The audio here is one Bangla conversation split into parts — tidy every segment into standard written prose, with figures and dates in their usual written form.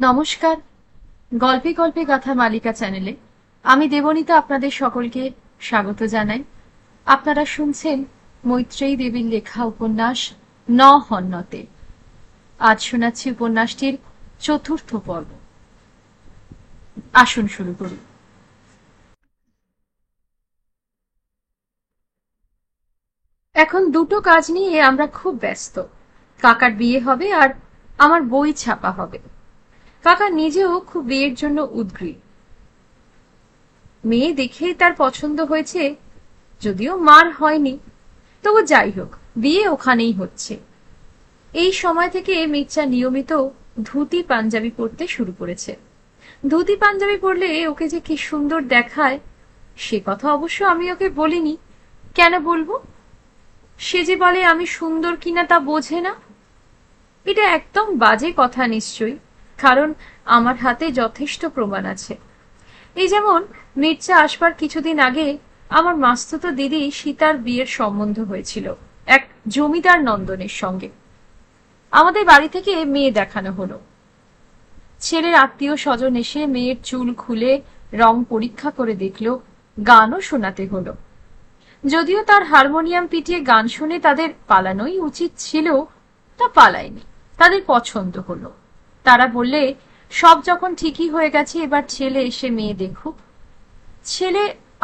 নমস্কার। গল্পে গল্পে গাথা মালিকা চ্যানেলে আমি দেবনীতা আপনাদের সকলকে স্বাগত জানাই। আপনারা শুনছেন মৈত্রেয়ী দেবীর লেখা উপন্যাস ন হন্যতে। আজ শোনাচ্ছি উপন্যাসটির চতুর্থ পর্ব। আসুন শুরু করি। এখন দুটো কাজ নিয়ে আমরা খুব ব্যস্ত। কাকার বিয়ে হবে আর আমার বই ছাপা হবে। কাকা নিজেও খুব বিয়ের জন্য উদগ্রীব। মেয়ে দেখেই তার পছন্দ হয়েছে, যদিও মার হয়নি, তবু যাই হোক, বিয়ে ওখানেই হচ্ছে। এই সময় থেকে মির্জা নিয়মিত ধুতি পাঞ্জাবি পরতে শুরু করেছে। ধুতি পাঞ্জাবি পরলে ওকে যে কি সুন্দর দেখায় সে কথা অবশ্য আমি ওকে বলিনি। কেন বলবো? সে যে বলে আমি সুন্দর কিনা তা বোঝে না। এটা একদম বাজে কথা নিশ্চয়ই, কারণ আমার হাতে যথেষ্ট প্রমাণ আছে। এই যেমন মির্জা আসবার কিছুদিন আগে আমার মাস্তুতো দিদি সীতার বিয়ের সম্বন্ধ হয়েছিল এক জমিদার নন্দনের সঙ্গে। আমাদের বাড়ি থেকে মেয়ে দেখানো হলো। ছেলের আত্মীয় স্বজন এসে মেয়ের চুল খুলে রং পরীক্ষা করে দেখলো, গানও শোনাতে হলো। যদিও তার হারমোনিয়াম পিটিয়ে গান শুনে তাদের পালানোই উচিত ছিল, তা পালায়নি। তাদের পছন্দ হলো। তারা বললে সব যখন ঠিকই হয়ে গেছে, এবার ছেলে এসে মেয়ে দেখুক। ছেলে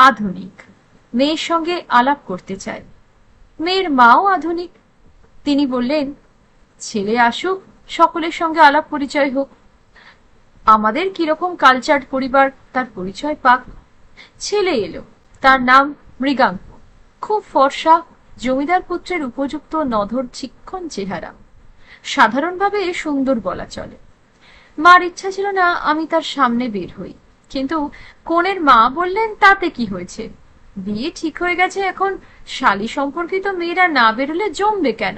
আধুনিক, মেয়ের সঙ্গে আলাপ করতে চায়। মেয়ের মাও আধুনিক। তিনি বললেন, ছেলে আসুক, সকলের সঙ্গে আলাপ পরিচয় হোক। আমাদের কিরকম কালচার পরিবার তার পরিচয় পাক। ছেলে এলো। তার নাম মৃগাঙ্ক। খুব ফর্সা, জমিদার পুত্রের উপযুক্ত নধর চিক্কণ চেহারা। সাধারণভাবে সুন্দর বলা চলে। মার ইচ্ছা ছিল না আমি তার সামনে বের হই, কিন্তু কনের মা বললেন তাতে কি হয়েছে, বিয়ে ঠিক হয়ে গেছে, এখন শালী সম্পর্কিত মেয়েরা না বেরোলে জমবে কেন?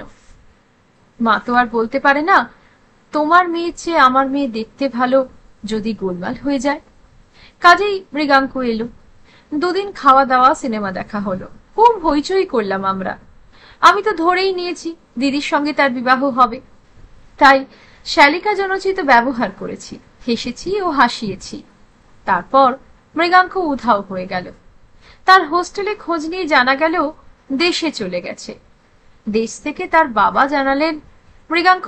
মা তো আর বলতে পারে না, তোমার মেয়ের চেয়ে আমার মেয়ে দেখতে ভালো, যদি গোলমাল হয়ে যায়। কাজেই মৃগাঙ্ক এলো। দুদিন খাওয়া দাওয়া, সিনেমা দেখা হলো। খুব হইচই করলাম আমরা। আমি তো ধরেই নিয়েছি দিদির সঙ্গে তার বিবাহ হবে, তাই শালিকা জনচিত ব্যবহার করেছি, হেসেছি ও হাসিয়েছি। তারপর মৃগাঙ্ক উধাও হয়ে গেল। তার হোস্টেলে খোঁজ নিয়ে জানা গেল দেশে চলে গেছে। দেশ থেকে তার বাবা জানালেন মৃগাঙ্ক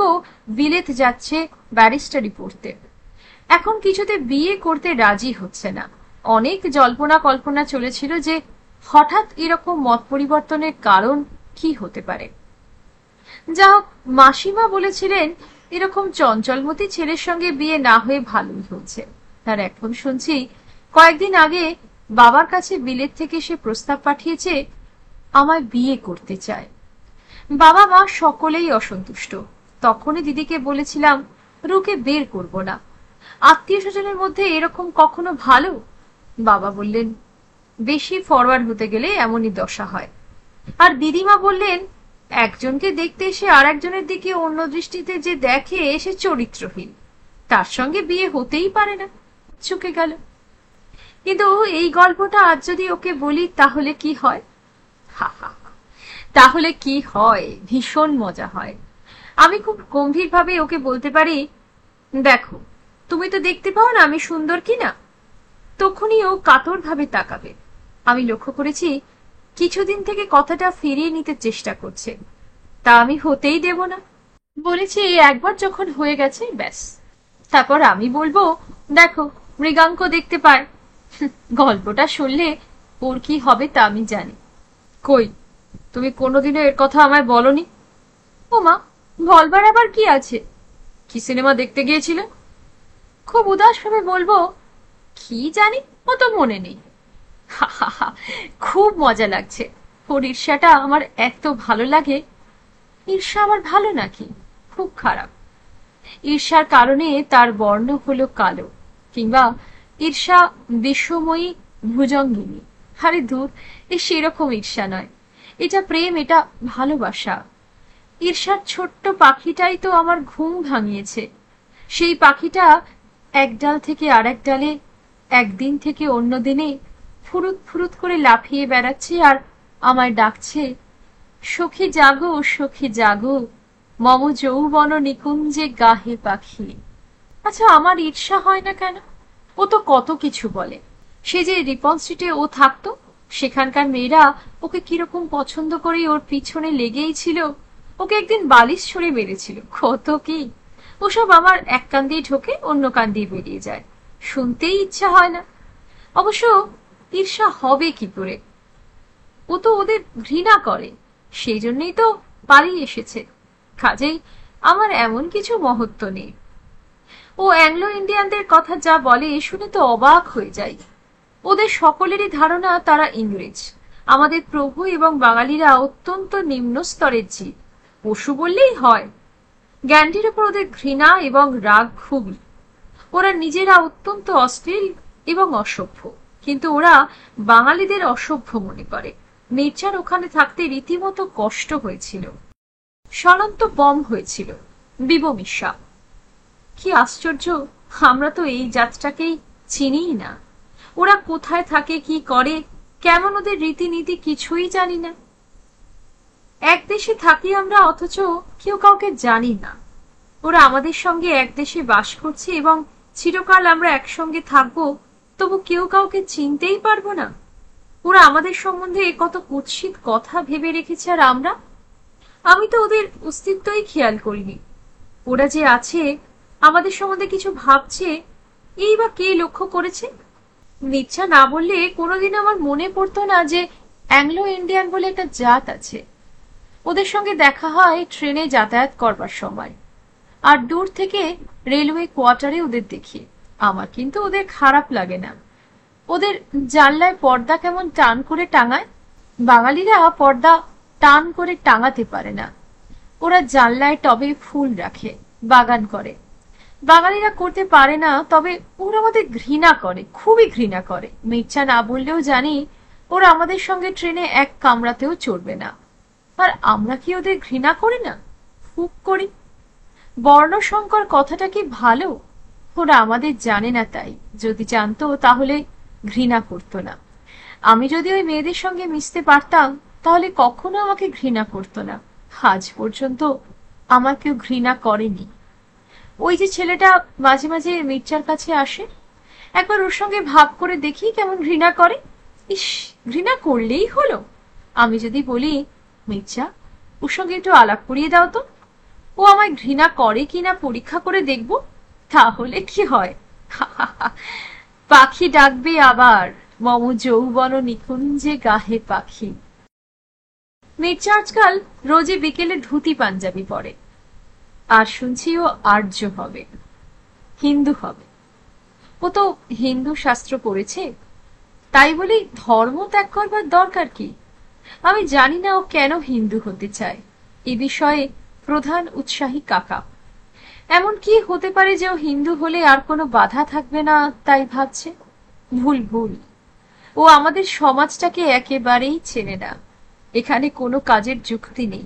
বিলেত যাচ্ছে ব্যারিস্টারি পড়তে। এখন কিছুতে বিয়ে করতে রাজি হচ্ছে না। অনেক জল্পনা কল্পনা চলেছিল যে হঠাৎ এরকম মত পরিবর্তনের কারণ কি হতে পারে। যা হোক, মাসিমা বলেছিলেন এরকম চঞ্চলমতি ছেলের সঙ্গে বিয়ে না হয়ে ভালোই হচ্ছে। তার এখন শুনছি কয়েকদিন আগে বাবার কাছে বিলেত থেকে সে প্রস্তাব পাঠিয়েছে, আমায় বিয়ে করতে চায়। বাবা মা সকলেই অসন্তুষ্ট। তখনই দিদিকে বলেছিলাম রুকে বের করব না, আত্মীয় স্বজনের মধ্যে এরকম কখনো ভালো? বাবা বললেন, বেশি ফরওয়ার্ড হতে গেলে এমনই দশা হয়। আর দিদিমা বললেন, একজনকে দেখতে এসে আর একজনের দিকে অন্য দৃষ্টিতে যে দেখে সে চরিত্রহীন, তার সঙ্গে বিয়ে হতেই পারে না। চুকে গেল। কিন্তু এই গল্পটা আজ যদি ওকে বলি তাহলে কি হয়? হা হা, তাহলে কি হয়? ভীষণ মজা হয়। আমি খুব গম্ভীরভাবে ওকে বলতে পারি, দেখো, তুমি তো দেখতে পাও না আমি সুন্দর কিনা। তখনই ও কাতর ভাবে তাকাবে। আমি লক্ষ্য করেছি কিছুদিন থেকে কথাটা ফিরিয়ে নিতে চেষ্টা করছে, তা আমি হতেই দেব না। বলেছি একবার যখন হয়ে গেছে ব্যাস। তারপর আমি বলবো, দেখো, মৃগাঙ্ক দেখতে পায়। গল্পটা শুনলে ওর কি হবে তা আমি জানি। কই, তুমি কোনোদিনও এর কথা আমায় বলনি। ও মা, বলবার আবার কি আছে? কি সিনেমা দেখতে গিয়েছিলে? খুব উদাস ভাবে বলবো, কি জানি, অত মনে নেই। খুব মজা লাগছে। ওর ঈর্ষাটা আমার এত ভালো লাগে। ঈর্ষা আবার ভালো নাকি? খুব খারাপ। ঈর্ষার কারণে তার বর্ণ হলো কালো, কিংবা ঈর্ষা বিশ্বময়ী ভুজঙ্গিনী। আরে দূর, সেরকম ঈর্ষা নয়। এটা প্রেম, এটা ভালোবাসা। ঈর্ষার ছোট্ট পাখিটাই তো আমার ঘুম ভাঙিয়েছে। সেই পাখিটা এক ডাল থেকে আরেক ডালে, একদিন থেকে অন্য দিনে ফুরুত ফুরুত করে লাফিয়ে বেড়াচ্ছে আর আমায় ডাকছে, সখী জাগো, সখী জাগো, মম যৌবন নিকুঞ্জে গাহে পাখি। আচ্ছা, আমার ঈর্ষা হয় না কেন? ও তো কত কিছু বলে। সে যে রিপন স্ট্রিটে ও থাকতো, সেখানকার মেয়েরা ওকে কিরকম পছন্দ করে ওর পিছনে লেগেই ছিল। ওকে একদিন বালিশ ছুঁড়ে মেরেছিল, কত কি। ওসব আমার এক কান দিয়ে ঢোকে, অন্য কান দিয়ে বেরিয়ে যায়। শুনতেই ইচ্ছা হয় না। অবশ্য ঈর্ষা হবে কি করে? ও তো ওদের ঘৃণা করে, সেই জন্যই তো পালিয়ে এসেছে। কাজেই আমার এমন কিছু মহত্ব নেই। ও অ্যাংলো ইন্ডিয়ানদের কথা যা বলে শুনে তো অবাক হয়ে যাই। ওদের সকলেরই ধারণা তারা ইংরেজ। আমাদের প্রভু এবং বাঙালিরা অত্যন্ত নিম্ন স্তরের জীব, পশু বললেই হয়। জ্ঞানটির উপর ওদের ঘৃণা এবং রাগ খুবই। ওরা নিজেরা অত্যন্ত অশ্লীল এবং অসভ্য, কিন্তু ওরা বাঙালিদের অসভ্য মনে করে। মির্জার ওখানে থাকতে রীতিমতো কষ্ট হয়েছিল। স্বলন্ত বম হয়েছিল, বিবমিশা। কি আশ্চর্য, আমরা তো এই জাতটাকেই চিনিই না। ওরা কোথায় থাকে, কি করে, কেমন ওদের রীতিনীতি কিছুই জানি না। এক দেশে থাকি আমরা, অথচ কেউ কাউকে জানি না। ওরা আমাদের সঙ্গে এক দেশে বাস করছে এবং চিরকাল আমরা একসঙ্গে থাকবো, তবু কেউ কাউকে চিনতেই পারবো না। ওরা আমাদের সম্বন্ধে কত কুৎসিত কথা ভেবে রেখেছে, আর আমি তো ওদের অস্তিত্বই খেয়াল করিনি। ওরা যে আছে, আমাদের সম্বন্ধে কিছু ভাবছে, এই বা কে লক্ষ্য করেছে? নিচ্ছা না বললে কোনোদিন আমার মনে পড়তো না যে অ্যাংলো ইন্ডিয়ান বলে একটা জাত আছে। ওদের সঙ্গে দেখা হয় ট্রেনে যাতায়াত করবার সময়, আর দূর থেকে রেলওয়ে কোয়ার্টারে ওদের দেখি। আমার কিন্তু ওদের খারাপ লাগে না। ওদের জানলায় পর্দা কেমন টান করে টাঙায়। বাঙালিরা পর্দা টান করে টাঙাতে পারে না। ওরা জানলায় টবে ফুল রাখে, বাগান করে। বাঙালিরা করতে পারে না, তবে ওরা আমাদের ঘৃণা করে, খুবই ঘৃণা করে। মির্চা না বললেও জানি ওরা আমাদের সঙ্গে ট্রেনে এক কামরাতেও চড়বে না। আর আমরা কি ওদের ঘৃণা করি না? খুব করি। বর্ণসংকর কথাটা কি ভালো? ওরা আমাদের জানে না, তাই যদি জানতো তাহলে ঘৃণা করতো না। আমি যদি ওই মেয়েদের সঙ্গে মিশতে পারতাম, তাহলে কখনো আমাকে ঘৃণা করতো না। আজ পর্যন্ত আমার কেউ ঘৃণা করেনি। ওই যে ছেলেটা মাঝে মাঝে মির্জার কাছে আসে, একবার ওর সঙ্গে ভাব করে দেখি কেমন ঘৃণা করে। ইস, ঘৃণা করলেই হলো। আমি যদি বলি, মির্জা, ওর সঙ্গে একটু আলাপ করিয়ে দাও তো, ও আমায় ঘৃণা করে কিনা পরীক্ষা করে দেখব, তাহলে কি হয়? পাখি ডাকবে আবার, মম যৌবন নিকুঞ্জে গাহে পাখি। মির্জা আজকাল রোজই বিকেলে ধুতি পাঞ্জাবি পরে, আর শুনছি ও আর্য হবে, হিন্দু হবে। ও তো হিন্দু শাস্ত্র পড়েছে, তাই বলি ধর্ম ত্যাগ করবার দরকার কি? আমি জানি না ও কেন হিন্দু হতে চায়। এ বিষয়ে প্রধান উৎসাহী কাকা। এমন কি হতে পারে যে ও হিন্দু হলে আর কোনো বাধা থাকবে না, তাই ভাবছে? ভুল ভুল। ও আমাদের সমাজটাকে একেবারেই চেনে না। এখানে কোনো কাজের যুক্তি নেই।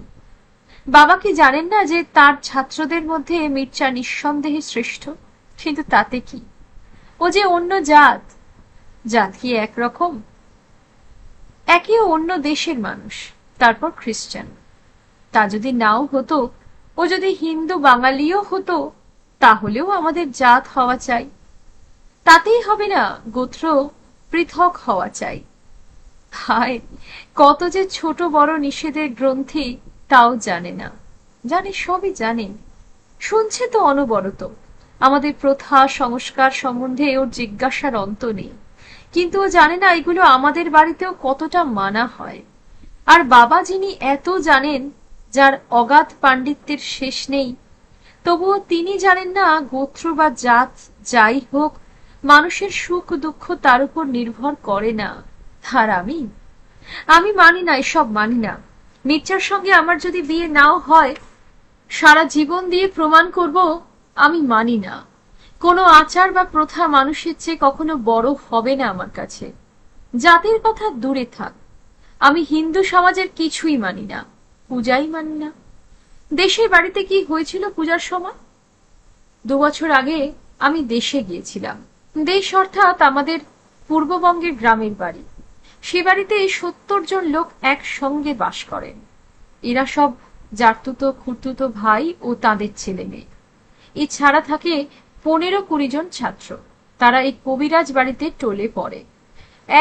বাবা কি জানেন না যে তার ছাত্রদের মধ্যে মির্জা নিঃসন্দেহে শ্রেষ্ঠ? কিন্তু তাতে কি? ও যে অন্য জাত। জাত কি একরকম? একেও অন্য দেশের মানুষ, তারপর খ্রিস্টান। তা যদি নাও হতো, ও যদি হিন্দু বাঙালিও হতো, তাহলেও আমাদের জাত হওয়া চাই। তাতেই হবে না, গোত্র পৃথক হওয়া চাই। হায়, কত যে ছোট বড় নিষেধের গ্রন্থি, তাও জানে না। জানে, সবই জানে, শুনছে তো অনবরত। আমাদের প্রথা সংস্কার সম্বন্ধে ওর জিজ্ঞাসার অন্ত নেই, কিন্তু ও জানে না এগুলো আমাদের বাড়িতেও কতটা মানা হয়। আর বাবা যিনি এত জানেন, যার অগাধ পাণ্ডিত্যের শেষ নেই, তবুও তিনি জানেন না গোত্র বা জাত যাই হোক, মানুষের সুখ দুঃখ তার উপর নির্ভর করে না। আর আমি মানি না, এসব মানি না। মির্জার সঙ্গে আমার যদি বিয়ে নাও হয়, সারা জীবন দিয়ে প্রমাণ করব আমি মানি না। কোনো আচার বা প্রথা মানুষের চেয়ে কখনো বড় হবে না আমার কাছে। জাতির কথা দূরে থাক, আমি হিন্দু সমাজের কিছুই মানি না, পূজাই মানি না। দেশের বাড়িতে কি হয়েছিল পূজার সময়? 2 বছর আগে আমি দেশে গিয়েছিলাম। দেশ অর্থাৎ আমাদের পূর্ববঙ্গের গ্রামের বাড়ি। সে বাড়িতে 70 জন লোক একসঙ্গে বাস করেন। এরা সব জারতুতো খুড়তুতো ভাই ও তাদের ছেলে মেয়ে। এছাড়া থাকে 15-20 জন ছাত্র। তারা এই কবিরাজ বাড়িতে টলে পড়ে।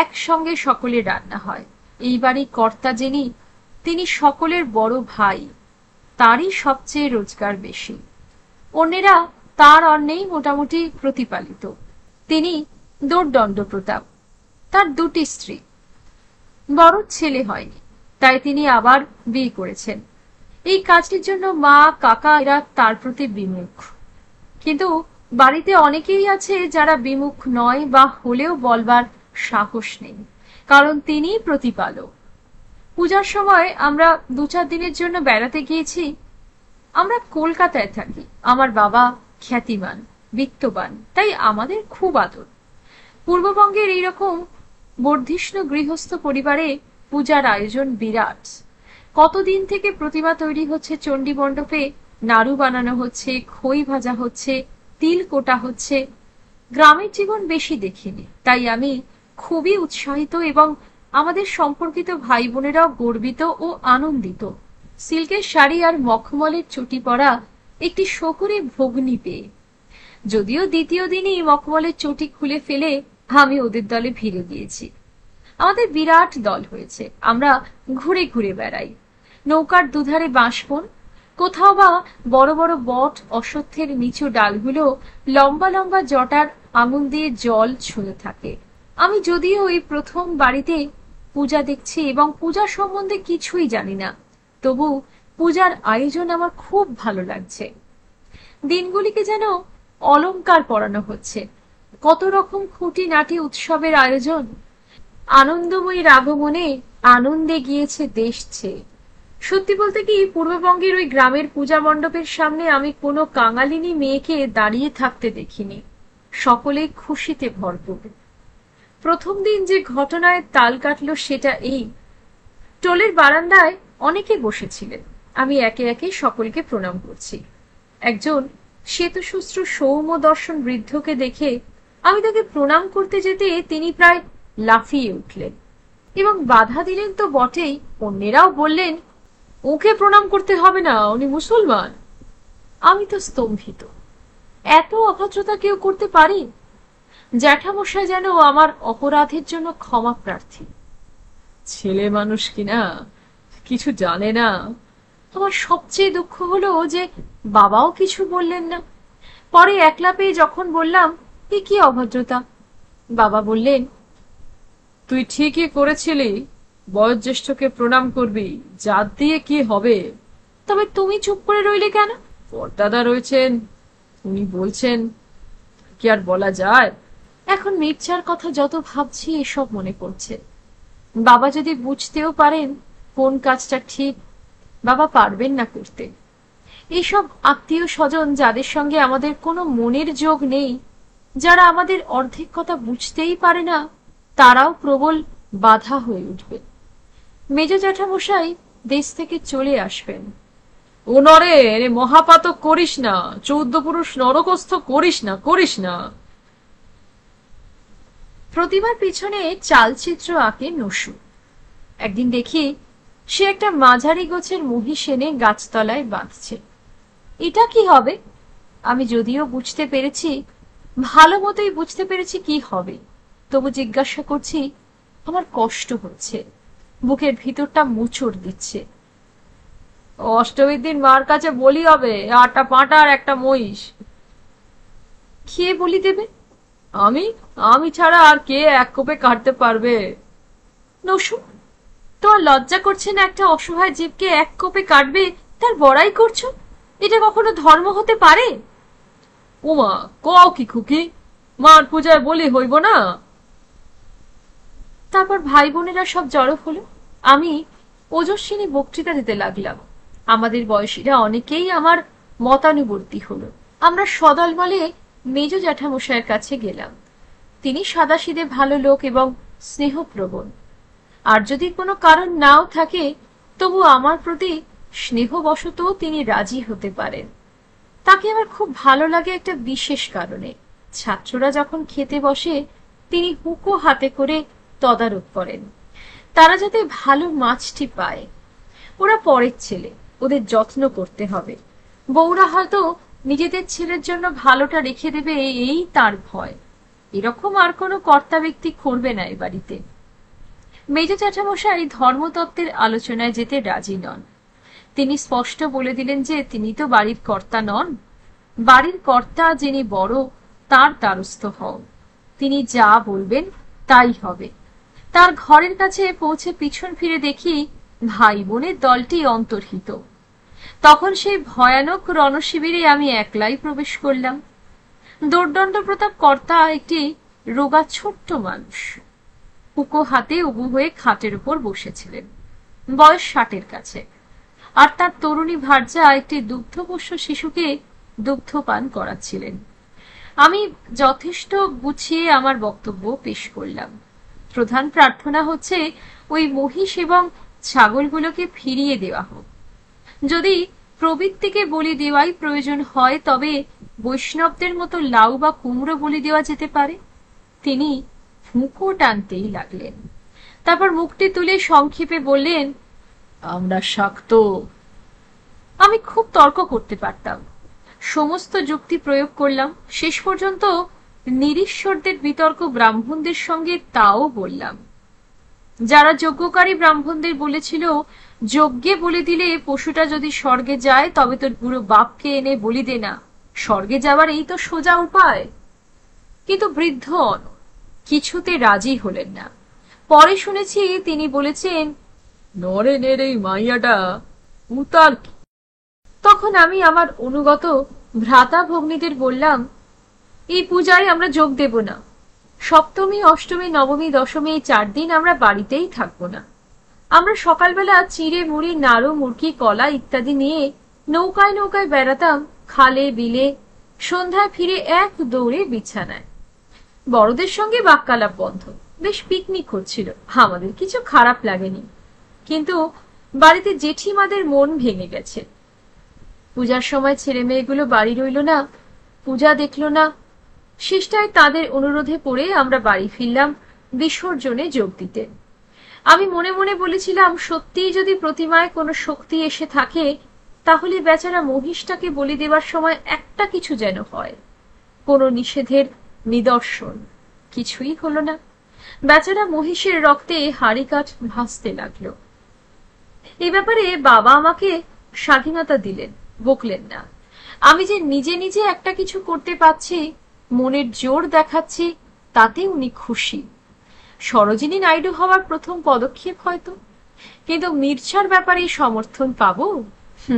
একসঙ্গে সকলের রান্না হয়। এই বাড়ির কর্তা যিনি, তিনি সকলের বড় ভাই। তারই সবচেয়ে রোজগার বেশি। অন্যেরা তার অন্নেই মোটামুটি প্রতিপালিত। তিনি দোর্দণ্ড প্রতাপ। তার 2টি স্ত্রী। বড় ছেলে হয়নি, তাই তিনি আবার বিয়ে করেছেন। এই কাজটির জন্য মা কাকা এরা তার প্রতি বিমুখ। কিন্তু বাড়িতে অনেকেই আছে যারা বিমুখ নয়, বা হলেও বলবার সাহস নেই, কারণ তিনি প্রতিপালক। পূজার সময় আমরা 2-4 দিনের জন্য বেড়াতে গিয়েছি। আমরা কলকাতায় থাকি। আমার বাবা খ্যাতিমান, বিত্তবান, তাই আমাদের খুব আদর। পূর্ববঙ্গের এইরকম বর্ধিষ্ণু গৃহস্থ পরিবারে পূজার আয়োজন বিরাট। কতদিন থেকে প্রতিমা তৈরি হচ্ছে চণ্ডী মণ্ডপে, নাড়ু বানানো হচ্ছে, খই ভাজা হচ্ছে, তিল কোটা হচ্ছে। গ্রামের জীবন বেশি দেখিনি, তাই আমি খুবই উৎসাহিত এবং আমাদের সম্পর্কিত ভাই বোনেরাও গর্বিত ও আনন্দিত। সিল্কের শাড়ি আর মখমলের চটি পরা একটি শহুরে ভগ্নী পেয়ে। যদিও দ্বিতীয় দিনই মখমলের চটি খুলে ফেলে আমি ওদের দলে ভিড়ে গিয়েছি। আমাদের বিরাট দল হয়েছে। আমরা ঘুরে ঘুরে বেড়াই। নৌকার দুধারে বাঁশবন, কোথাও বা বড় বড় বট অশ্বত্থের নিচু ডালগুলো লম্বা লম্বা জটার আঙুল দিয়ে জল ছুঁয়ে থাকে। আমি যদিও এই প্রথম বাড়িতে পূজা দেখছি এবং পূজা সম্বন্ধে কিছুই জানি না, তবু পূজার আয়োজন আমার খুব ভালো লাগছে। দিনগুলিকে যেন অলংকার পরানো হচ্ছে। কত রকম খুঁটিনাটি উৎসবের আয়োজন। আনন্দময়ীর আগমনে আনন্দে গিয়েছে দেশ ছেয়ে। সত্যি বলতে কি, পূর্ববঙ্গের ওই গ্রামের পূজা মণ্ডপের সামনে আমি কোনো কাঙালিনী মেয়েকে দাঁড়িয়ে থাকতে দেখিনি। সকলে খুশিতে ভরপুর। প্রথম দিন যে ঘটনায় তাল কাটল সেটা এই। টোলের বারান্দায় অনেকে বসেছিলেন। আমি একে একে সকলকে প্রণাম করছি। একজন শ্বেতশুশ্রু সৌম্য দর্শন বৃদ্ধকে দেখে আমি তাকে প্রণাম করতে যেতে তিনি প্রায় লাফিয়ে উঠলেন এবং বাধা দিলেন তো বটেই, অন্যেরাও বললেন, ওকে প্রণাম করতে হবে না, উনি মুসলমান। আমি তো স্তম্ভিত। এত অভদ্রতা কেউ করতে পারে? জ্যাঠামশাই যেন আমার অপরাধের জন্য ক্ষমা প্রার্থী। ছেলে মানুষ কিনা, কিছু জানে না। আমার সবচেয়ে দুঃখ হলো যে বাবাও কিছু বললেন না। পরে একলা পেয়ে যখন বললাম, এ কি অভদ্রতা, বাবা বললেন, তুই ঠিকই করেছিলি, বয়োজ্যেষ্ঠকে প্রণাম করবি, জাত দিয়ে কি হবে। তবে তুমি চুপ করে রইলে কেন? পরদাদা রয়েছেন, উনি বলছেন, কি আর বলা যায়। এখন মির্জার কথা যত ভাবছি এসব মনে পড়ছে। বাবা যদি বুঝতেও পারেন কোন কাজটা ঠিক, বাবা পারবেন না করতে। এইসব আত্মীয় স্বজন যাদের সঙ্গে আমাদের কোনো মনের যোগ নেই, যারা আমাদের অর্ধেক কথা বুঝতেই পারে না, তারাও প্রবল বাধা হয়ে উঠবে। মেজ জ্যাঠামশাই দেশ থেকে চলে আসবেন। ও নরে, মহাপাতক করিস না, 14 পুরুষ নরকস্থ করিস না, করিস না। প্রতিমার পিছনে চালচিত্র আঁকে নসু। একদিন দেখি সে একটা মাঝারি গোছের মহিষ এনে গাছতলায় বাঁধছে। এটা কি হবে? আমি যদিও বুঝতে পেরেছি, ভালো মতোই বুঝতে পেরেছি কি হবে, তবু জিজ্ঞাসা করছি। আমার কষ্ট হচ্ছে, বুকের ভিতরটা মুচড় দিচ্ছে। অষ্টমীর দিন মার কাছে বলি হবে, 8টা পাঁঠা আর একটা মহিষ। কে বলি দেবে? আমি আমি ছাড়া আর কে এক কোপে কাটতে পারবে? নসু, তোমার লজ্জা করছে না একটা অসহায় জীবকে এক কোপে কাটবে তার বড়াই করছো? এটা কখনো ধর্ম হতে পারে? উমা, কও কি খুকি, মার পূজায় বলি হইব না? তারপর ভাই বোনেরা সব জড়ো হলো। আমি ওজস্বিনী বক্তৃতা দিতে লাগলাম। আমাদের বয়সীরা অনেকেই আমার মতানুবর্তী হলো। আমরা সদলবলে মেজ জ্যাঠামশাইয়ের কাছে গেলাম। তিনি সাদাসিধে ভালো লোক এবং স্নেহপ্রবণ। আর যদি কোনো কারণ নাও থাকে, তবু আমার প্রতি স্নেহবশতও তিনি রাজি হতে পারেন। তাকে আমার খুব ভালো লাগে একটা বিশেষ কারণে। ছাত্ররা যখন খেতে বসে, তিনি হুঁকো হাতে করে তদারক করেন, তারা যাতে ভালো মাছটি পায়। ওরা পরের ছেলে, ওদের যত্ন করতে হবে। বউরা হয়তো নিজেদের ছেলের জন্য ভালোটা রেখে দেবে এই তার ভয়। এরকম আর কোনো কর্তা ব্যক্তি করবে না এ বাড়িতে। মেজ জ্যাঠামশাই ধর্মতত্ত্বের আলোচনায় যেতে রাজি নন। তিনি স্পষ্ট বলে দিলেন যে তিনি তো বাড়ির কর্তা নন, বাড়ির কর্তা যিনি বড় তার দ্বারস্থ হও, তিনি যা বলবেন তাই হবে। তার ঘরের কাছে পৌঁছে পিছন ফিরে দেখি ভাই বোনের দলটি অন্তর্হিত। তখন সেই ভয়ানক রণশিবিরে আমি একলাই প্রবেশ করলাম। দোর্দণ্ড প্রতাপ কর্তা একটি রোগা ছোট্ট মানুষ, হুঁকো হাতে উবু হয়ে খাটের উপর বসেছিলেন, বয়স 60-এর কাছে। আর তার তরুণী ভার্যা একটি দুগ্ধপোষ্য শিশুকে দুগ্ধপান করাচ্ছিলেন। আমি যথেষ্ট গুছিয়ে আমার বক্তব্য পেশ করলাম। প্রধান প্রার্থনা হচ্ছে ওই মহিষ এবং ছাগলগুলোকে ফিরিয়ে দেওয়া হোক। যদি প্রবৃত্তিকে বলি দেওয়াই প্রয়োজন হয় তবে বৈষ্ণবদের মতো লাউ বা কুমড়ো বলি দেওয়া যেতে পারে। তিনি হুঁকো টানতেই লাগলেন। তারপর মুখটি তুলে সংক্ষেপে বললেন, আমরা শাক্ত। আমি খুব তর্ক করতে পারতাম, সমস্ত যুক্তি প্রয়োগ করলাম, শেষ পর্যন্ত নিরীশ্বরদের বিতর্ক ব্রাহ্মণদের সঙ্গে তাও বললাম। যারা যজ্ঞকারী ব্রাহ্মণদের বলেছিল যজ্ঞে বলি দিলে পশুটা যদি স্বর্গে যায় তবে তোর বুড়ো বাপকে এনে বলি দে না, স্বর্গে যাবার এই তো সোজা উপায়। কিন্তু বৃদ্ধ কিছুতে রাজি হলেন না। পরে শুনেছি তিনি বলেছেন, নরেনের এই মাইয়াটা উতার। তখন আমি আমার অনুগত ভ্রাতা ভগ্নীদের বললাম, এই পূজায় আমরা যোগ দেব না। সপ্তমী, অষ্টমী, নবমী, দশমী এই 4 দিন আমরা বাড়িতেই থাকবো না। আমরা সকালবেলা চিড়ে মুড়ি, নাড়ু, মুরকি, কলা ইত্যাদি নিয়ে নৌকায় নৌকায় বেড়াতাম খালে বিলে, সন্ধ্যায় ফিরে এক দৌড়ে বিছানায়। বড়দের সঙ্গে বাক্যালাপ বন্ধ, বেশ পিকনিক হচ্ছিল, আমাদের কিছু খারাপ লাগেনি। কিন্তু বাড়িতে জেঠিমাদের মন ভেঙে গেছে। পূজার সময় ছেলে মেয়েগুলো বাড়ি রইল না, পূজা দেখল না। শেষটায় তাদের অনুরোধে পড়ে আমরা বাড়ি ফিরলাম বিসর্জনে যোগ দিতে। আমি মনে মনে বলেছিলাম, সত্যিই যদি প্রতিমায় কোনো শক্তি এসে থাকে তাহলে বেচারা মহিষটাকে বলি দেবার সময় একটা কিছু যেন হয়, কোনো নিষেধের নিদর্শন। কিছুই হলো না। বেচারা মহিষের রক্তে হাড়ি কাঠ ভাসতে লাগলো। এই ব্যাপারে বাবা আমাকে স্বাধীনতা দিলেন, বকলেন না। আমি যে নিজে নিজে একটা কিছু করতে পারছি, মনের জোর দেখাচ্ছি, তাতে উনি খুশি। সরোজিনী নাইডু হওয়ার প্রথম পদক্ষেপ হয়তো, কিন্তু মির্জার ব্যাপারে সমর্থন পাবো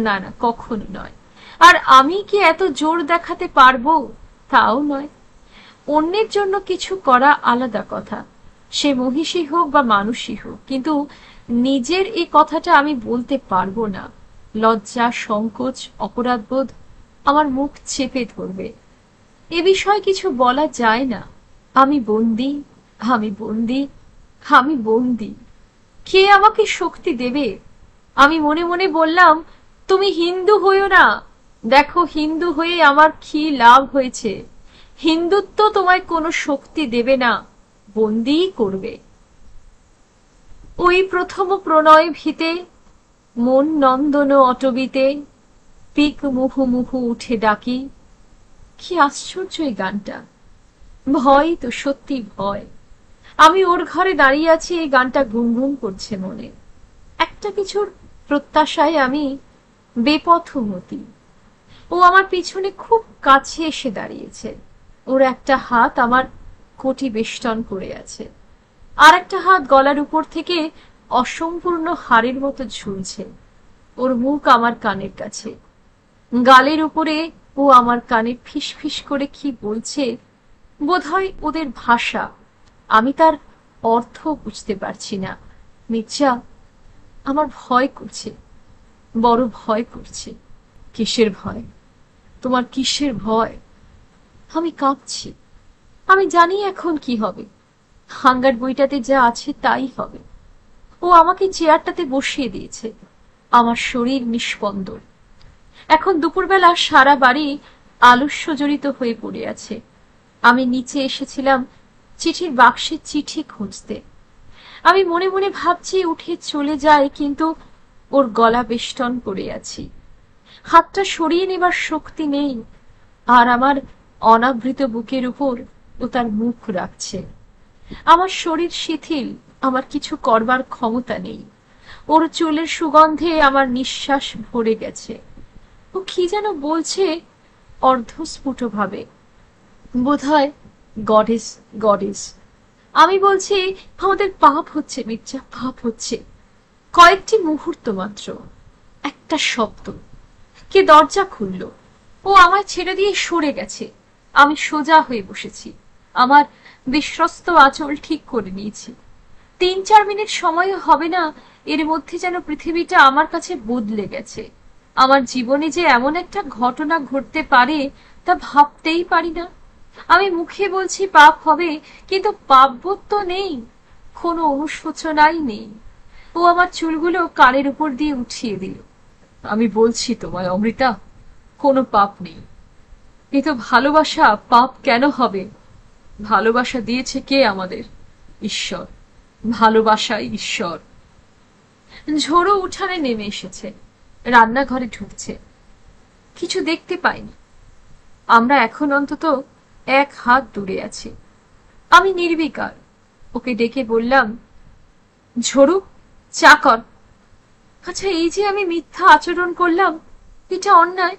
না, না কখনো নয়। আর আমি কি এত জোর দেখাতে পারবো তাও নয়। অন্যের জন্য কিছু করা আলাদা কথা, সে মহিষী হোক বা মানুষই হোক, কিন্তু নিজের এই কথাটা আমি বলতে পারবো না। লজ্জা, সংকোচ, অপরাধবোধ আমার মুখ চেপে ধরবে। এ বিষয়ে কিছু বলা যায় না। আমি বন্দী, আমি বন্দী, আমি বন্দী। কে আমাকে শক্তি দেবে? আমি মনে মনে বললাম, তুমি হিন্দু হইও না। দেখো হিন্দু হয়ে আমার কি লাভ হয়েছে। হিন্দুত্ব তোমায় কোনো শক্তি দেবে না, বন্দী করবে। ওই প্রথম প্রণয় ভিতে, মন নন্দন অটবিতে, পিক মুহু মুহু উঠে ডাকি। কি আশ্চর্য এই গানটা! ভয় তো সত্যি ভয়। আমি ওর ঘরে দাঁড়িয়ে আছি, এই গানটা গুনগুন করছে মনে। একটা কিছুর প্রত্যাশায় আমি বেপথমতি। ও আমার পিছনে খুব কাছে এসে দাঁড়িয়েছে। ওর একটা হাত আমার কোটি বেষ্টন করে আছে, আর একটা হাত গলার উপর থেকে অসম্পূর্ণ হাড়ের মতো ঝুলছে। ওর মুখ আমার কানের কাছে, গালের উপরে ও আমার কানে ফিস ফিস করে কি বলছে, বোধহয় ওদের ভাষা। আমি তার অর্থ বুঝতে পারছি না। মির্জা, আমার ভয় করছে, বড় ভয় করছে। কিসের ভয়? তোমার কিসের ভয়? আমি কাঁপছি। আমি জানি এখন কি হবে। হাঙ্গার বইটাতে যা আছে তাই হবে। ও আমাকে চেয়ারটাতে বসিয়ে দিয়েছে। আমার শরীর নিস্পন্দন। এখন দুপুরবেলা সারা বাড়ি আলস্যজড়িত হয়ে পড়ে আছে। আমি নিচে এসেছিলাম চিঠির বাক্সে চিঠি খুঁজতে। আমি মনে মনে ভাবছি উঠে চলে যায়, কিন্তু ওর গলা বেষ্টন করে আছি। হাতটা সরিয়ে নেবার শক্তি নেই। আর আমার অনাবৃত বুকের উপর ও তার মুখ রাখছে। আমার শরীর শিথিল, আমার কিছু করবার ক্ষমতা নেই। ওর চুলের সুগন্ধে আমার নিঃশ্বাস ভরে গেছে। ও কি যেন বলছে অর্ধস্ফুট ভাবে, বোধহয় গডেস গডেস। আমি বলছি আমাদের পাপ হচ্ছে মির্জা, পাপ হচ্ছে। কয়েকটি মুহূর্ত মাত্র, একটা শব্দ, কে দরজা খুলল। ও আমায় ছেড়ে দিয়ে সরে গেছে। আমি সোজা হয়ে বসেছি, আমার বিশ্বস্ত আঁচল ঠিক করে নিয়েছি। ৩-৪ মিনিট সময়ও হবে না, এর মধ্যে যেন পৃথিবীটা আমার কাছে বদলে গেছে। আমার জীবনে যে এমন একটা ঘটনা ঘটতে পারে তা ভাবতেই পারি না। আমি মুখে বলছি পাপ হবে, কিন্তু পাপবোধ তো নেই, কোনো অনুশোচনাই নেই। ও আমার চুলগুলো কানের উপর দিয়ে উঠিয়ে দিল। আমি বলছি তোমায় অমৃতা, কোনো পাপ নেই। কিন্তু ভালোবাসা পাপ কেন হবে? ভালোবাসা দিয়েছে কে আমাদের? ঈশ্বর। ভালোবাসাই ঈশ্বর। ঝোড়ো উঠানে নেমে এসেছে, রান্নাঘরে ঢুকছে। কিছু দেখতে পাইনি। আমরা এখন অন্তত ১ হাত দূরে আছি। আমি নির্বিকার। ওকে ডেকে বললাম, ঝোড়ু, চা কর। আচ্ছা, এই যে আমি মিথ্যা আচরণ করলাম, এটা অন্যায়।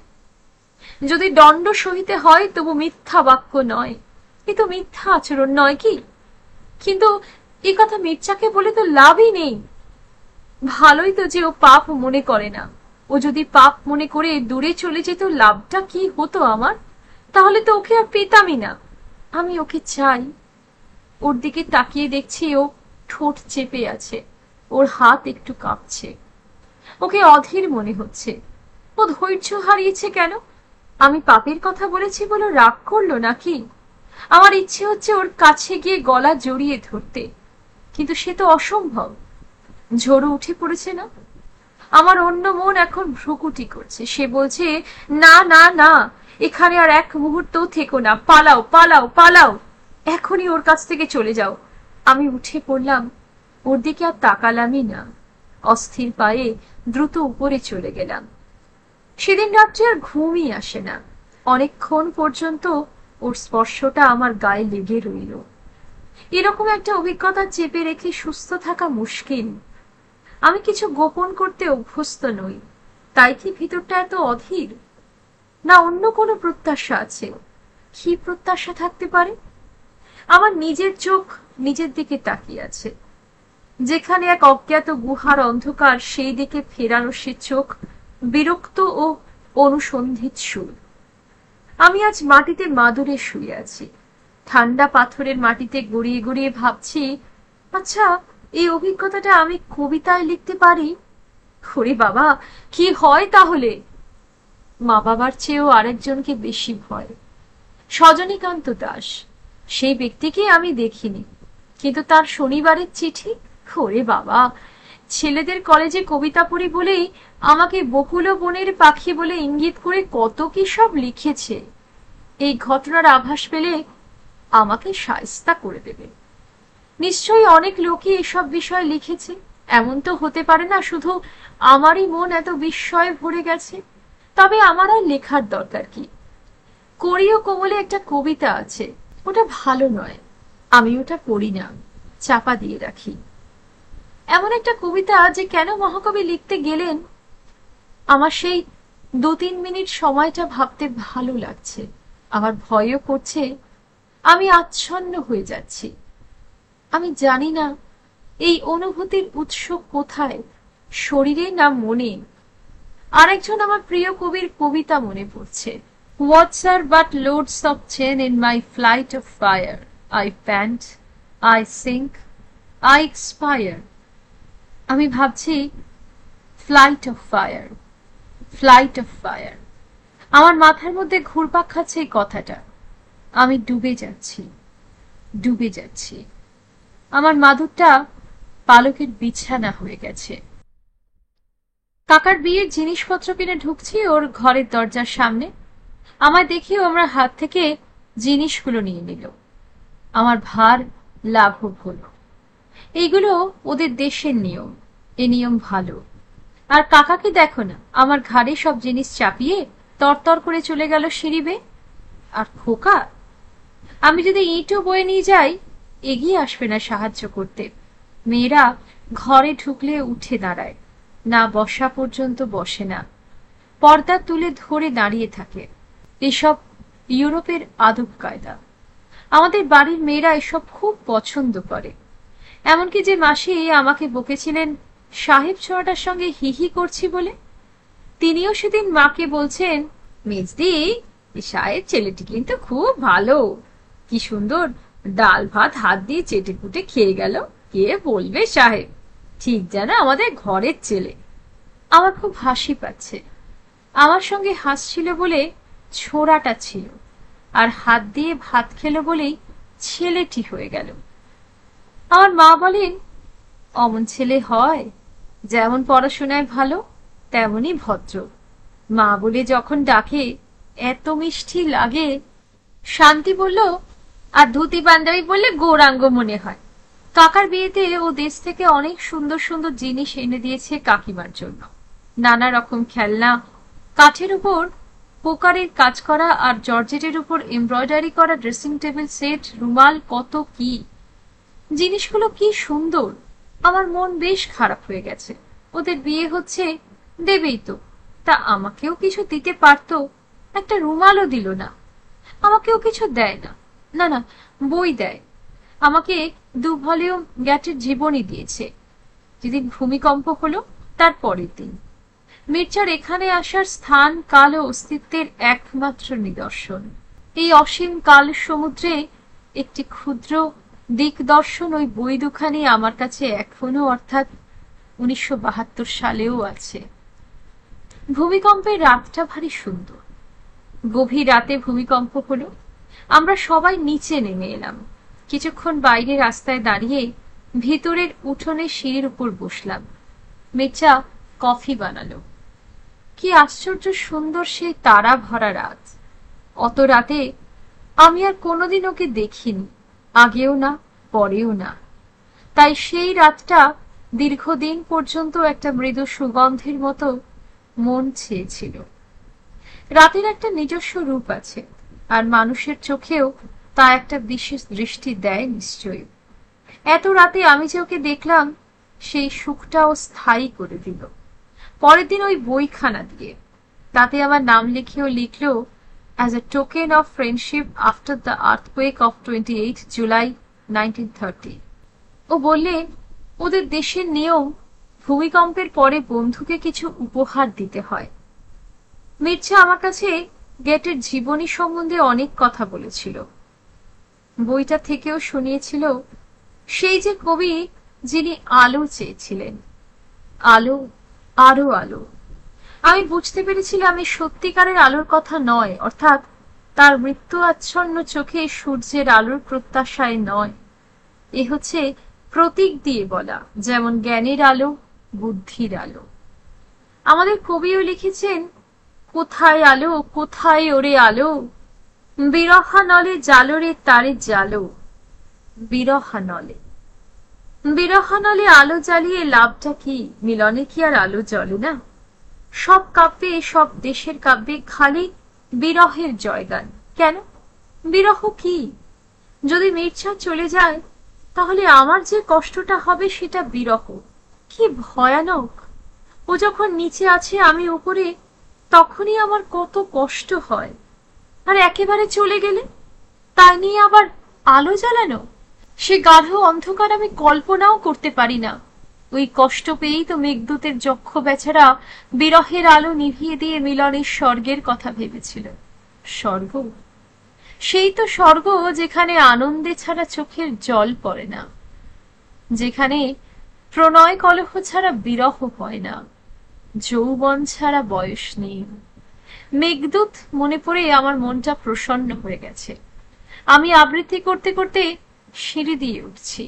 যদি দণ্ড সহিতে হয় তবু মিথ্যা বাক্য নয়। এ তো মিথ্যা আচরণ নয় কি? কিন্তু এ কথা মির্জাকে বলে তো লাভই নেই। ভালোই তো যে ও পাপ মনে করে না। ও যদি পাপ মনে করে দূরে চলে যেত, লাভটা কি হতো আমার? তাহলে তো ওকে আর পেতামই না। আমি ওকে চাই। ওর দিকে তাকিয়ে দেখছি ও ঠোঁট চেপে আছে, ওর হাত একটু কাঁপছে। ওকে অধীর মনে হচ্ছে। ও ধৈর্য হারিয়েছে কেন? আমি পাপের কথা বলেছি বলে রাগ করলো নাকি? আমার ইচ্ছে হচ্ছে ওর কাছে গিয়ে গলা জড়িয়ে ধরতে, কিন্তু সে তো অসম্ভব। ঝোড়ো উঠে পড়েছে না? আমার অন্য মন এখন ভ্রুকুটি করছে। সে বলছে, না না না, এখানে আর এক মুহূর্তও থেকো না, পালাও পালাও পালাও, এখনই ওর কাছ থেকে চলে যাও। আমি উঠে পড়লাম, ওর দিকে আর তাকালামই না। অস্থির পায়ে দ্রুত উপরে চলে গেলাম। সেদিন রাত্রে আর ঘুমই আসে না। অনেকক্ষণ পর্যন্ত ওর স্পর্শটা আমার গায়ে লেগে রইল। এরকম একটা অভিজ্ঞতা চেপে রেখে সুস্থ থাকা মুশকিল। আমি কিছু গোপন করতে অভ্যস্ত নই। তাই কি ভিতরটা এত অধীর? না অন্য কোনো প্রত্যাশা আছে? কি প্রত্যাশা থাকতে পারে? আমার নিজের চোখ নিজের দিকে তাকিয়ে আছে। যেখানে এক অজ্ঞাত গুহার অন্ধকার, সেই দিকে ফেরানো সে চোখ বিরক্ত ও অনুসন্ধিৎসু। আমি আজ মাটিতে মাদুরে শুয়ে আছি। ঠান্ডা পাথরের মাটিতে গড়িয়ে গড়িয়ে ভাবছি, আচ্ছা, এই অভিজ্ঞতাটা আমি কবিতায় লিখতে পারি? ওরে বাবা, কি হয় তাহলে? মা বাবার চেয়েও আরেকজনকে বেশি ভয়, সজনীকান্ত দাস। সেই ব্যক্তিকে আমি দেখিনি, কিন্তু তার শনিবারের চিঠি, ওরে বাবা, ছেলেদের কলেজে কবিতা পড়ি বলেই আমাকে বকুল বনের পাখি বলে ইঙ্গিত করে কত কি সব লিখেছে। এই ঘটনার আভাস পেলে আমাকে শায়েস্তা করে দেবে। নিশ্চয়ই অনেক লোকই এসব বিষয় লিখেছে। এমন তো হতে পারে না শুধু আমারই মন এত বিস্ময়ে ভরে গেছে। তবে আমার আর লেখার দরকার কি? করি ও কোমলে একটা কবিতা আছে, ওটা ভালো নয়, আমি ওটা পড়ি না, চাপা দিয়ে রাখি। এমন একটা কবিতা যে কেন মহাকবি লিখতে গেলেন, আমার সেই ২-৩ মিনিট সময়টা ভাবতে ভালো লাগছে। আমার ভয়ও করছে, আমি আচ্ছন্ন হয়ে যাচ্ছি। আমি জানি না এই অনুভূতির উৎস কোথায়, শরীরে না মনে। আরেকজন আমার প্রিয় কবির কবিতা মনে পড়ছে, What's are but loads of chain in my flight of fire? I pant, I sink, I expire. আমি ভাবছি flight of fire, flight of fire. আমার মাথার মধ্যে ঘুরপাক খাচ্ছে এই কথাটা। আমি ডুবে যাচ্ছি, ডুবে যাচ্ছি। আমার মাদুরটা পালকের বিছানা হয়ে গেছে। কাকার বিয়ের জিনিসপত্র কিনে ঢুকছি ওর ঘরের দরজার সামনে। আমায় দেখেও আমার হাত থেকে জিনিসগুলো নিয়ে নিল। আমার ভার লাঘব হলো। এইগুলো ওদের দেশের নিয়ম, এ নিয়ম ভালো। আর কাকাকে দেখো না, আমার ঘাড়ে সব জিনিস চাপিয়ে তরতর করে চলে গেল সিঁড়ি বেয়ে। আর খোকা, আমি যদি ইঁটও বয়ে নিয়ে যাই, এগিয়ে আসবে না সাহায্য করতে। মেয়েরা ঘরে ঢুকলে উঠে দাঁড়ায় না, বসা পর্যন্ত বসে না, পর্দা তুলে ধরে দাঁড়িয়ে থাকে। এসব ইউরোপের আদব কায়দা। আমাদের বাড়ির মেয়েরা এসব খুব পছন্দ করে। এমনকি যে মাসি আমাকে বকেছিলেন সাহেব ছোঁয়াটার সঙ্গে হিহি করছি বলে, তিনিও সেদিন মাকে বলছেন, মেজদি, সাহেব ছেলেটি কিন্তু খুব ভালো, কি সুন্দর ডাল ভাত হাত দিয়ে চেটে পুটে খেয়ে গেল, কে বলবে সাহেব, ঠিক যেন আমাদের ঘরের ছেলে। আমার খুব হাসি পাচ্ছে। আমার সঙ্গে হাসছিল বলে ছোড়াটা ছিল, আর হাত দিয়ে ভাত খেলো বলেই ছেলেটি হয়ে গেল। আমার মা বলেন, অমন ছেলে হয়, যেমন পড়াশোনায় ভালো তেমনই ভদ্র। মা বলে যখন ডাকে এত মিষ্টি লাগে। শান্তি বলল, আর ধুতি পাঞ্জাবি বললে গৌরাঙ্গ মনে হয়। কাকার বিয়েতে ও দেশ থেকে অনেক সুন্দর সুন্দর জিনিস এনে দিয়েছে কাকিমার জন্য। নানা রকম খেলনা, কাঠের উপর পোকারের কাজ করা আর জর্জেটের উপর এমব্রয়ডারি করা ড্রেসিং টেবিল সেট, রুমাল, কত কি জিনিসগুলো, কি সুন্দর। আমার মন বেশ খারাপ হয়ে গেছে। ওদের বিয়ে হচ্ছে, দেবেই তো, তা আমাকেও কিছু দিতে পারত। একটা রুমালও দিল না। আমাকেও কিছু দেয় না, না না, বই দেয়। আমাকে 2 ভলিউম গ্যাটের জীবনী দিয়েছে। যেদিন ভূমিকম্প হলো তার পরের দিন। মির্জার এখানে আসার স্থান, কাল ও অস্তিত্বের একমাত্র নিদর্শন। এই অসীম কাল সমুদ্রে একটি ক্ষুদ্র দিকদর্শন ওই বই দুখানি আমার কাছে এখনো, অর্থাৎ 1972 সালেও আছে। ভূমিকম্পের রাতটা ভারী সুন্দর। গভীর রাতে ভূমিকম্প হলো। আমরা সবাই নিচে নেমে এলাম। কিছুক্ষণ বাইরে রাস্তায় দাঁড়িয়ে ভিতরের উঠোনে সিঁড়ির উপর বসলাম। মির্জা কফি বানালো। কি আশ্চর্য সুন্দর সেই তারা ভরা রাত। অত রাতে আমি আর কোনোদিন ওকে দেখিনি, আগেও না পরেও না। তাই সেই রাতটা দীর্ঘদিন পর্যন্ত একটা মৃদু সুগন্ধের মতো মন ছেয়েছিল। রাতের একটা নিজস্ব রূপ আছে, আর মানুষের চোখেও তা একটা বিশেষ দৃষ্টি দেয় নিশ্চয়ই। এত রাতে আমি যে ওকে দেখলাম, সেই সুখটাও স্থায়ী করে দিল। পরের দিন ওই বইখানা দিয়ে, তাতে আমার নাম লিখেও লিখল, as a token of friendship after the earthquake of 28 July 1930। ও বললে, ওদের দেশের নিয়ম, ভূমিকম্পের পরে বন্ধুকে কিছু উপহার দিতে হয়। মির্জা আমার কাছে গেটের জীবনী সম্বন্ধে অনেক কথা বলেছিল। বইটা থেকেও শুনিয়েছিল সেই যে কবি, যিনি আলো চেয়েছিলেন, আলো, আরো আলো। আমি বুঝতে পেরেছিলাম এই সত্যিকারের আলোর কথা নয়, অর্থাৎ তার মৃত্যু আচ্ছন্ন চোখে সূর্যের আলোর প্রত্যাশায় নয়। এ হচ্ছে প্রতীক দিয়ে বলা, যেমন জ্ঞানের আলো, বুদ্ধির আলো। আমাদের কবিও লিখেছেন, কোথায় আলো, কোথায় ওরে আলো, বিরহানলে জালোরে তারে জালো, বিরহানলে। বিরহানলে আলো জ্বালিয়ে লাভটা কি? মিলনে কি আর আলো জ্বলে না? সব কাব্যে, সব দেশের কাব্যে খালি বিরহের জয়গান। কেন? বিরহ কি? যদি মির্জা চলে যায়, তাহলে আমার যে কষ্টটা হবে সেটা বিরহ। কি ভয়ানক! ও যখন নিচে আছে, আমি উপরে, তখনই আমার কত কষ্ট হয়। আর একেবারে চলে গেলে, তাই নিয়ে আবার আলো জ্বালানো, সে গাঢ় অন্ধকার আমি কল্পনাও করতে পারি না। ওই কষ্ট পেয়েই তো মেঘদূতের যক্ষ বেচারা বিরহের আলো নিভিয়ে দিয়ে মিলনের স্বর্গের কথা ভেবেছিল। স্বর্গ, সেই তো স্বর্গ যেখানে আনন্দে ছাড়া চোখের জল পড়ে না, যেখানে প্রণয় কলহ ছাড়া বিরহ হয় না, যৌবন ছাড়া বয়স নেই। মেঘদূত মনে পড়ে আমার মনটা প্রসন্ন হয়ে গেছে। আমি আবৃত্তি করতে করতে সিঁড়ি দিয়ে উঠছি।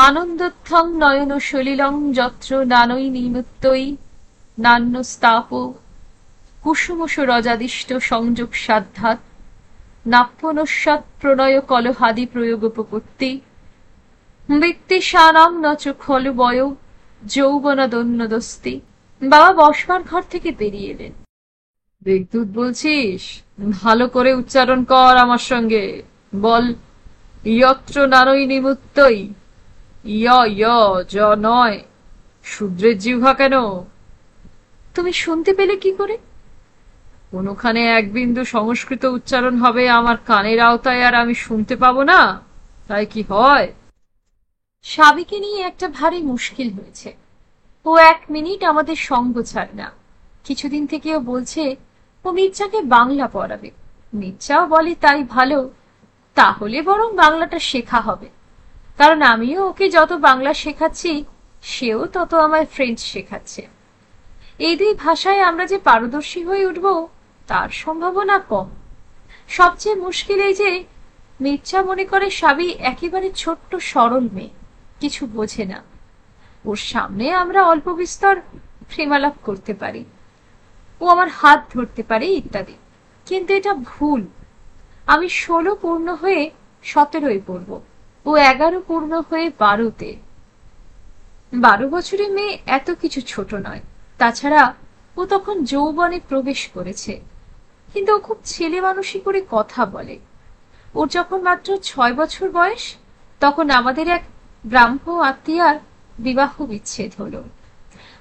আনন্দোত্থং নয়ন সলিলং যত্র নানৈ নিমুত্তৈ নান্য স্তাপ কুসুমস রজাদিষ্ট সংযোগ সাধ্যাৎ নাপ্যনস্যাৎ প্রণয় কলহাদি প্রয়োগোপপত্তি বৃত্তিশানাং নচ খলু বয় যৌবনাদন্যদস্তি। বাবা বসবার ঘর থেকে বেরিয়ে এলেন। মেঘদূত বলছিস? ভালো করে উচ্চারণ কর আমার সঙ্গে। বল, ইয়ত্র নারী নিমুত্তই। ইয় ইয় জ নয়। শূদ্রের জিহ্বা কেন? তুমি শুনতে পেলে কি করে? কোনখানে এক বিন্দু সংস্কৃত উচ্চারণ হবে আমার কানের আওতায়, আর আমি শুনতে পাবো না? তাই কি হয়? সাবিকে নিয়ে একটা ভারী মুশকিল হয়েছে। ও এক মিনিট আমাদের সঙ্গ ছাড়ে না। কিছুদিন থেকে ও বলছে ও মির্জাকে বাংলা পড়াবে। মির্জাও বলে তাই ভালো, তাহলে বরং বাংলাটা শেখা হবে। কারণ আমিও ওকে যত বাংলা শেখাচ্ছি, সেও তত আমায় ফ্রেঞ্চ শেখাচ্ছে। এই দুই ভাষায় আমরা যে পারদর্শী হয়ে উঠব, তার সম্ভাবনা কম। সবচেয়ে মুশকিল এই যে মির্জা মনে করে সাবি একেবারে ছোট্ট সরল মেয়ে, কিছু বোঝে না। ওর সামনে আমরা অল্প বিস্তর প্রেমালাপ করতে পারি, ও আমার হাত ধরতে পারে ইত্যাদি, কিন্তু এটা ভুল। আমি 16 পূর্ণ হয়ে 17 পড়ব, ও 11 পূর্ণ হয়ে 12-তে। 12 বছরের মেয়ে এত কিছু ছোট নয়। তাছাড়া ও তখন যৌবনে প্রবেশ করেছে। কিন্তু ও খুব ছেলে মানুষই করে কথা বলে। ওর যখন মাত্র 6 বছর বয়স, তখন আমাদের এক ব্রাহ্ম আত্মীয়ার বিবাহ বিচ্ছেদ হলো।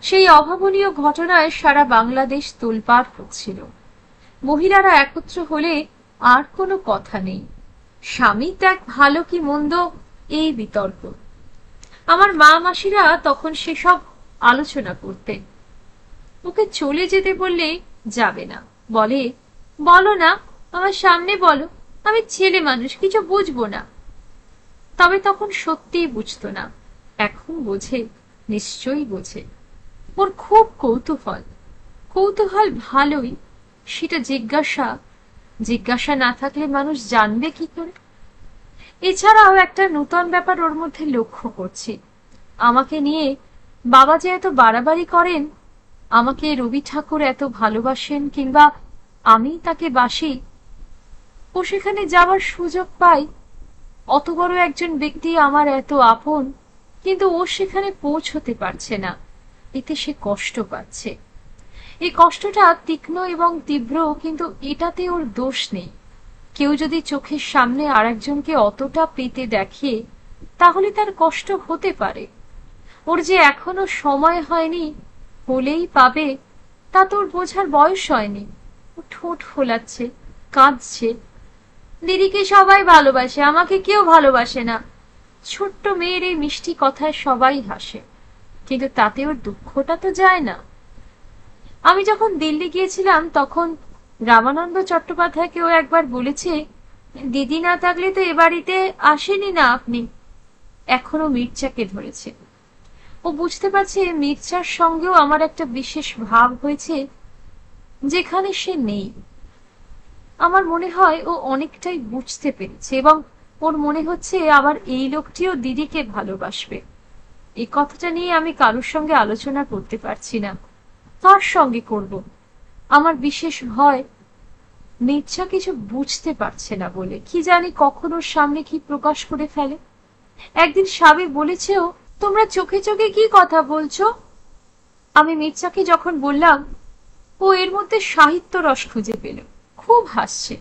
সেই অভাবনীয় ঘটনায় সারা বাংলাদেশ তোলপাড় হচ্ছিল। মহিলারা একত্র হলে আর কোনো কথা নেই। স্বামী ত্যাগ ভালো কি মন্দ, এই বিতর্ক। আমার মা মাসিরা তখন সেসব আলোচনা করতেন। ওকে চলে যেতে বললে যাবে না, বলে বলো না, আমার সামনে বলো, আমি ছেলে মানুষ, কিছু বুঝবো না। তবে তখন সত্যিই বুঝতো না, এখন বোঝে, নিশ্চয়ই বোঝে। ওর খুব কৌতূহল। কৌতূহল ভালোই, সেটা জিজ্ঞাসা। জিজ্ঞাসা না থাকলে মানুষ জানবে কি করে? এছাড়াও একটা নূতন ব্যাপার ওর মধ্যে লক্ষ্য করছি। আমাকে নিয়ে বাবা যে এত বাড়াবাড়ি করেন, আমাকে রবি ঠাকুর এত ভালোবাসেন কিংবা আমি তাকে বাসি, ও সেখানে যাওয়ার সুযোগ পাই। অত বড় একজন ব্যক্তি আমার এত আপন, কিন্তু ও সেখানে পৌঁছতে পারছে না, এতে সে কষ্ট পাচ্ছে। এই কষ্টটা তীক্ষ্ণ এবং তীব্র, কিন্তু এটাতে ওর দোষ নেই। কেউ যদি চোখের সামনে আর একজনকে অতটা পেতে দেখে, তাহলে তার কষ্ট হতে পারে। ওর যে এখনো সময় হয়নি, হলেই পাবে, তা তো ওর বোঝার বয়স হয়নি। ও ঠোঁট ফোলাচ্ছে, কাঁদছে, দিদিকে সবাই ভালোবাসে, আমাকে কেউ ভালোবাসে না। ছোট্ট মেয়ের এই মিষ্টি কথায় সবাই হাসে, কিন্তু তাতে ওর দুঃখটা তো যায় না। আমি যখন দিল্লি গিয়েছিলাম, তখন রামানন্দ চট্টোপাধ্যায়কেও একবার বলেছে, দিদি না থাকলে তো এ বাড়িতে আসেনি না আপনি। এখনো মির্জাকে ধরেছে। ও বুঝতে পারছে মির্জার সঙ্গেও আমার একটা বিশেষ ভাব হয়েছে, যেখানে সে নেই। আমার মনে হয় ও অনেকটাই বুঝতে পেরেছে, এবং ওর মনে হচ্ছে আবার এই লোকটিও দিদিকে ভালোবাসবে। এই কথাটা নিয়ে আমি কারোর সঙ্গে আলোচনা করতে পারছি না। কার সঙ্গে করব? আমার বিশেষ ভয় মির্জা কিছু বুঝতে পারছে না বলে, কি জানি কখন ওর সামনে কি প্রকাশ করে ফেলে। একদিন সাবি বলেছেও, তোমরা চোখে চোখে কি কথা বলছো? আমি মির্জাকে যখন বললাম, ও এর মধ্যে সাহিত্য রস খুঁজে পেল, খুব হাসছে।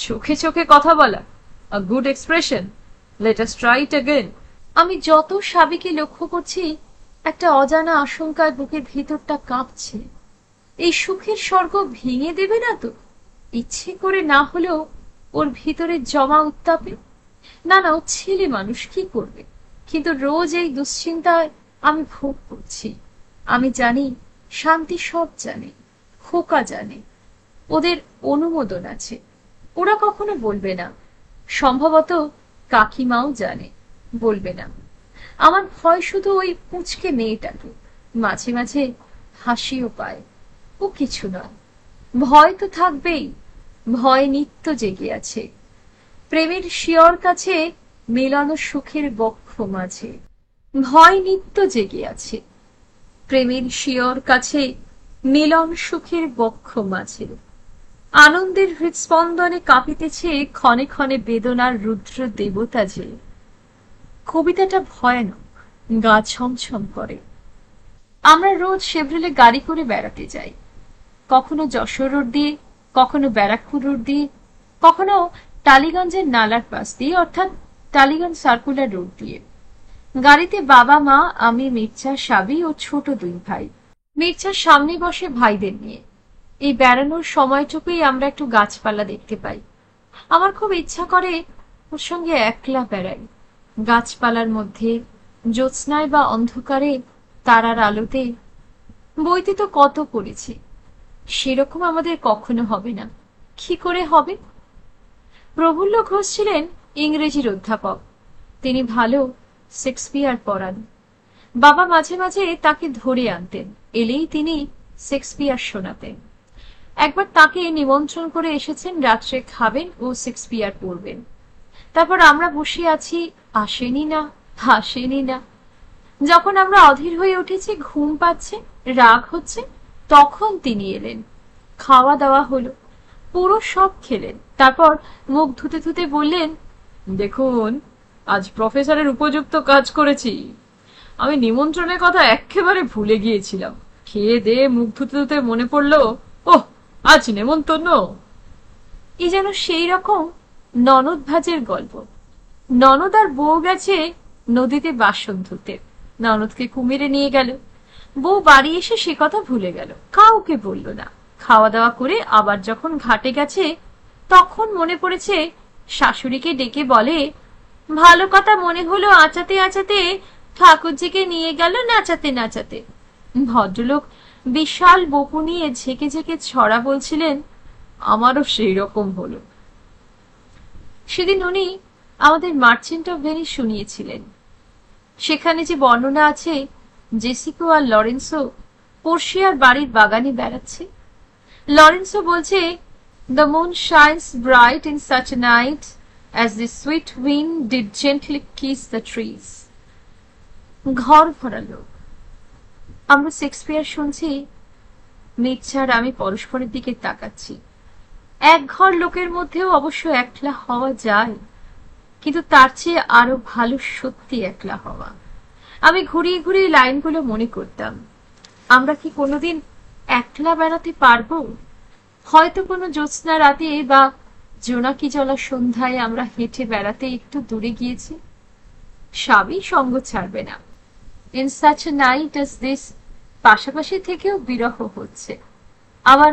চোখে চোখে কথা বলা, a good expression, let us try it again. আমি যত সাবিকে লক্ষ্য করছি, একটা অজানা আশঙ্কায় বুকের ভিতরটা কাঁপছে। এই সুখের স্বর্গ ভেঙে দেবে না তো? ইচ্ছে করে না হলেও ওর ভিতরে জমা উত্তাপে। না না, ও ছেলে মানুষ, কি করবে? কিন্তু রোজ এই দুশ্চিন্তায় আমি ভোগ করছি। আমি জানি শান্তি সব জানে, খোকা জানে, ওদের অনুমোদন আছে। ওরা কখনো বলবে না। সম্ভবত কাকিমাও জানে, বলবে না। আমার ভয় শুধু ওই পুঁচকে মেয়েটাকে। মাঝে মাঝে হাসিও পায়। ও কিছু নয়। ভয় তো থাকবেই। ভয় নিত্য জেগে আছে। প্রেমের শিয়র কাছে মেলানো সুখের বক্ষ মাঝে। ভয় নিত্য জেগে আছে। প্রেমের শিয়র কাছে মিলন সুখের বক্ষ মাঝে। আনন্দের হৃৎস্পন্দনে কাঁপিতেছে ক্ষণে ক্ষণে বেদনার রুদ্র দেবতা যে। কবিতাটা ভয়ানক, গা ছমছম করে। আমরা রোজ শেভ্রলে গাড়ি করে বেড়াতে যাই। কখনো যশোর রোড দিয়ে, কখনো ব্যারাকপুর রোড দিয়ে, কখনো টালিগঞ্জের নালার পাশ দিয়ে, অর্থাৎ টালিগঞ্জ সার্কুলার রোড দিয়ে। গাড়িতে বাবা, মা, আমি, মির্জা, সাবি ও ছোট দুই ভাই। মির্জার সামনে বসে ভাইদের নিয়ে। এই বেড়ানোর সময়টুকুই আমরা একটু গাছপালা দেখতে পাই। আমার খুব ইচ্ছা করে ওর সঙ্গে একলা বেড়াই, গাছপালার মধ্যে, জ্যোৎস্নায় বা অন্ধকারে, তারার আলোতে। বইতে তো কত পড়েছি, সেরকম আমাদের কখনো হবে না। কি করে হবে? প্রফুল্ল ঘোষ ছিলেন ইংরেজির অধ্যাপক। তিনি ভালো শেক্সপিয়ার পড়ান। বাবা মাঝে মাঝে তাকে ধরে আনতেন, এলেই তিনি শেক্সপিয়ার শোনাতেন। একবার তাকে নিমন্ত্রণ করে এসেছেন, রাত্রে খাবেন ও শেক্সপিয়ার পড়বেন। তারপর আমরা বসে আছি, আসেনি না, হাসেনি না। যখন আমরা অধীর হয়ে উঠেছি, ঘুম পাচ্ছে, রাগ হচ্ছে, তখন তিনি এলেন। খাওয়া দাওয়া হলো, পুরো সব খেলেন। তারপর মুখ ধুতে ধুতে বললেন, দেখুন, আজ প্রফেসরের উপযুক্ত কাজ করেছি। আমি নিমন্ত্রণের কথা একেবারে ভুলে গিয়েছিলাম। খেয়ে দিয়ে মুখ ধুতে ধুতে মনে পড়লো, ওহ, আজ নেমন্তন্ন। এই যেন সেই রকম ননদ ভাজের গল্প। ননদ আর বউ গেছে নদীতে বাসন ধুতে, ননদকে কুমিরে নিয়ে গেল। বউ বাড়ি এসে সে কথা ভুলে গেল, কাউকে বলল না। খাওয়া দাওয়া করে আবার যখন ঘাটে গেছে, তখন মনে পড়েছে, শাশুড়িকে ডেকে বলে, ভালো কথা মনে হলো আঁচাতে আঁচাতে ঠাকুরজিকে নিয়ে গেল নাচাতে নাচাতে। ভদ্রলোক বিশাল বপু নিয়ে ঝেঁকে ঝেঁকে ছড়া বলছিলেন, আমারও সেই রকম হলো। সেদিন উনি আমাদের মার্চেন্ট অফ ভেনিস শুনিয়েছিলেন। সেখানে যে বর্ণনা আছে, জেসিকো আর লরেন্সো পোর্শিয়ার বাড়ির বাগানে বেড়াচ্ছে। লরেন্সো বলছে, the moon shines bright in such a night as the sweet wind did gently kiss the trees. ঘর ভরা লোক। আমরা শেক্সপিয়ার শুনছি, মির্জা আর আমি পরস্পরের দিকে তাকাচ্ছি। এক ঘর লোকের মধ্যেও অবশ্য একলা হওয়া যায়, কিন্তু তার চেয়ে আরো ভালো সত্যি একলা হওয়া। আমি ঘুরিয়ে ঘুরিয়ে লাইনগুলো মনে করতাম। আমরা কি কোনোদিন একলা বেড়াতে পারবো? হয়তো কোনো জ্যোৎস্না রাতে বা জোনাকি জলা সন্ধ্যায় আমরা হেঁটে বেড়াতে একটু দূরে গিয়েছি। সাবি সঙ্গ ছাড়বে না। In such a night as this, পাশাপাশি থেকেও বিরহ হচ্ছে, আবার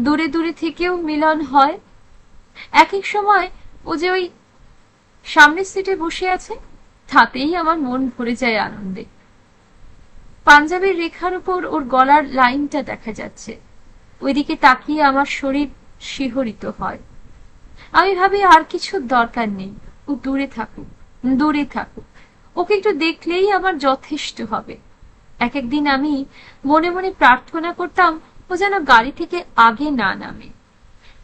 দূরে দূরে থেকেও মিলন হয়। এক এক সময় ও যে ওই সামনের সিটে বসে আছে, তাতেই আমার মন ভরে যায় আনন্দে। পাঞ্জাবের রেখার উপর ওর গলার লাইনটা দেখা যাচ্ছে। ওইদিকে তাকিয়ে আমার শরীর শিহরিত হয়। আমি ভাবি, আর কিছু দরকার নেই, ও দূরে থাকুক, দূরে থাকুক। ওকে একটু দেখলেই আমার যথেষ্ট হবে। এক একদিন আমি মনে মনে প্রার্থনা করতাম, ও যেন গাড়ি থেকে আগে না নামে,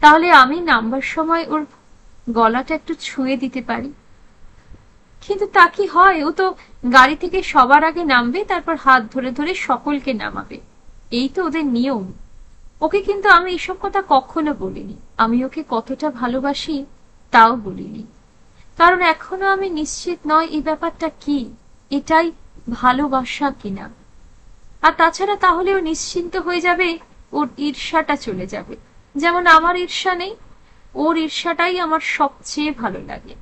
তাহলে আমি নামবার সময় ওর গলাটা একটু ছুঁয়ে দিতে পারি। কিন্তু তা কি হয়? ও তো গাড়ি থেকে সবার আগে নামবে, তারপর হাত ধরে ধরে সকলকে নামাবে। এই তো ওদের নিয়ম। ওকে কিন্তু আমি এসব কথা কখনো বলিনি। আমি ওকে কতটা ভালোবাসি তাও বলিনি, কারণ এখনো আমি নিশ্চিত নয় এই ব্যাপারটা কি, এটাই ভালোবাসা কিনা। আর তাছাড়া তাহলেও নিশ্চিন্ত হয়ে যাবে, ওর ঈর্ষাটা চলে যাবে। যেমন আমার ঈর্ষা নেই, ওর ঈর্ষাটাই আমার সবচেয়ে ভালো লাগে।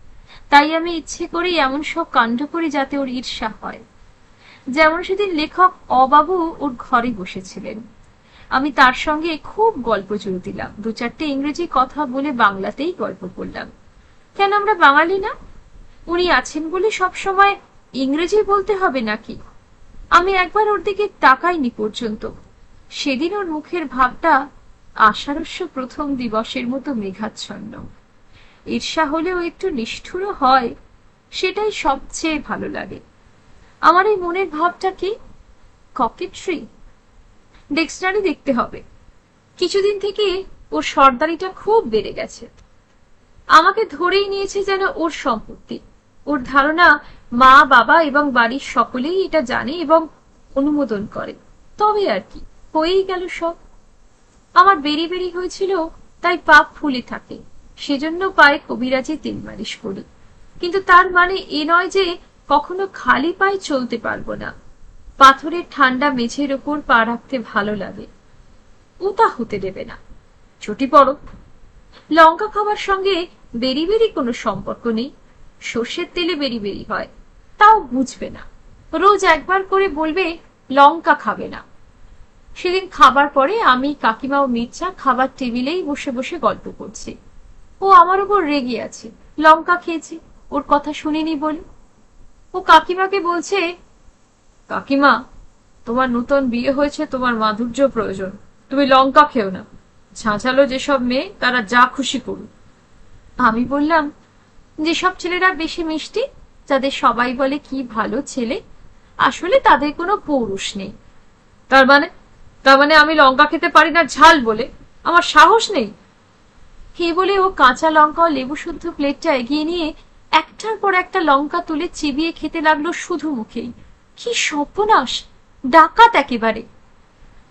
তাই আমি ইচ্ছে করি এমন সব কাণ্ড করি যাতে ওর ঈর্ষা হয়। যেমন সেদিন লেখক অবাবু ওর ঘরে বসেছিলেন, আমি তার সঙ্গে খুব গল্প জুড়ে দিলাম। দু চারটে ইংরেজি কথা বলে বাংলাতেই গল্প করলাম। কেন আমরা বাঙালি না? উনি আছেন বলে সব সময় ইংরেজি বলতে হবে নাকি? আমি একবার ওর দিকে তাকাইনি পর্যন্ত। সেদিন ওর মুখের ভাবটা আষাঢ়স্য প্রথম দিবসের মতো মেঘাচ্ছন্ন। ঈর্ষা হলেও একটু নিষ্ঠুরও হয়, সেটাই সবচেয়ে ভালো লাগে। আমার এই মনের ভাবটা কি? ককেট্রি? ডিকশনারি দেখতে হবে। কিছুদিন থেকে ওর সর্দারিটা খুব বেড়ে গেছে। আমাকে ধরেই নিয়েছে যেন ওর সম্পত্তি। ওর ধারণা মা, বাবা এবং বাড়ির সকলেই এটা জানে এবং অনুমোদন করে। তবে আর কি, হয়েই গেল সব। আমার বেরি বেরি হয়েছিল, তাই পাপ ফুলে থাকে, সেজন্য পায়ে কবিরাজি তেল মালিশ করি। কিন্তু তার মানে এ নয় যে কখনো খালি পায়ে চলতে পারবো না। পাথরের ঠান্ডা মেঝের ওপর পা রাখতে ভালো লাগে। ও তা হতে দেবে না। ছুটি পড়ো। লঙ্কা খাবার সঙ্গে বেরি বেরি কোনো সম্পর্ক নেই, সর্ষের তেলে বেরি বেরি হয়, তাও বুঝবে না। রোজ একবার করে বলবে লঙ্কা খাবে না। সেদিন খাবার পরে আমি, কাকিমা ও মির্জা খাবার টেবিলেই বসে বসে গল্প করছি। ও আমার উপর রেগে আছে, লঙ্কা খেয়েছি, ওর কথা শুনিনি বলে। ও কাকিমাকে বলছে, কাকিমা, তোমার নতুন বিয়ে হয়েছে, তোমার মাধুর্য প্রয়োজন, তুমি লঙ্কা খেও না। ঝাঁঝালো যেসব মেয়ে তারা যা খুশি করুক। আমি বললাম, যেসব ছেলেরা বেশি মিষ্টি, যাদের সবাই বলে কি ভালো ছেলে, আসলে তাদের কোনো পৌরুষ নেই। তার মানে আমি লঙ্কা খেতে পারি না ঝাল বলে? আমার সাহস নেই। হে বলে ও কাঁচা লঙ্কা ও লেবু শুদ্ধ প্লেটটা এগিয়ে নিয়ে একটার পর একটা লঙ্কা তুলে চিবিয়ে খেতে লাগলো শুধু মুখেই। কি সর্বনাশ, ডাকাত একেবারে।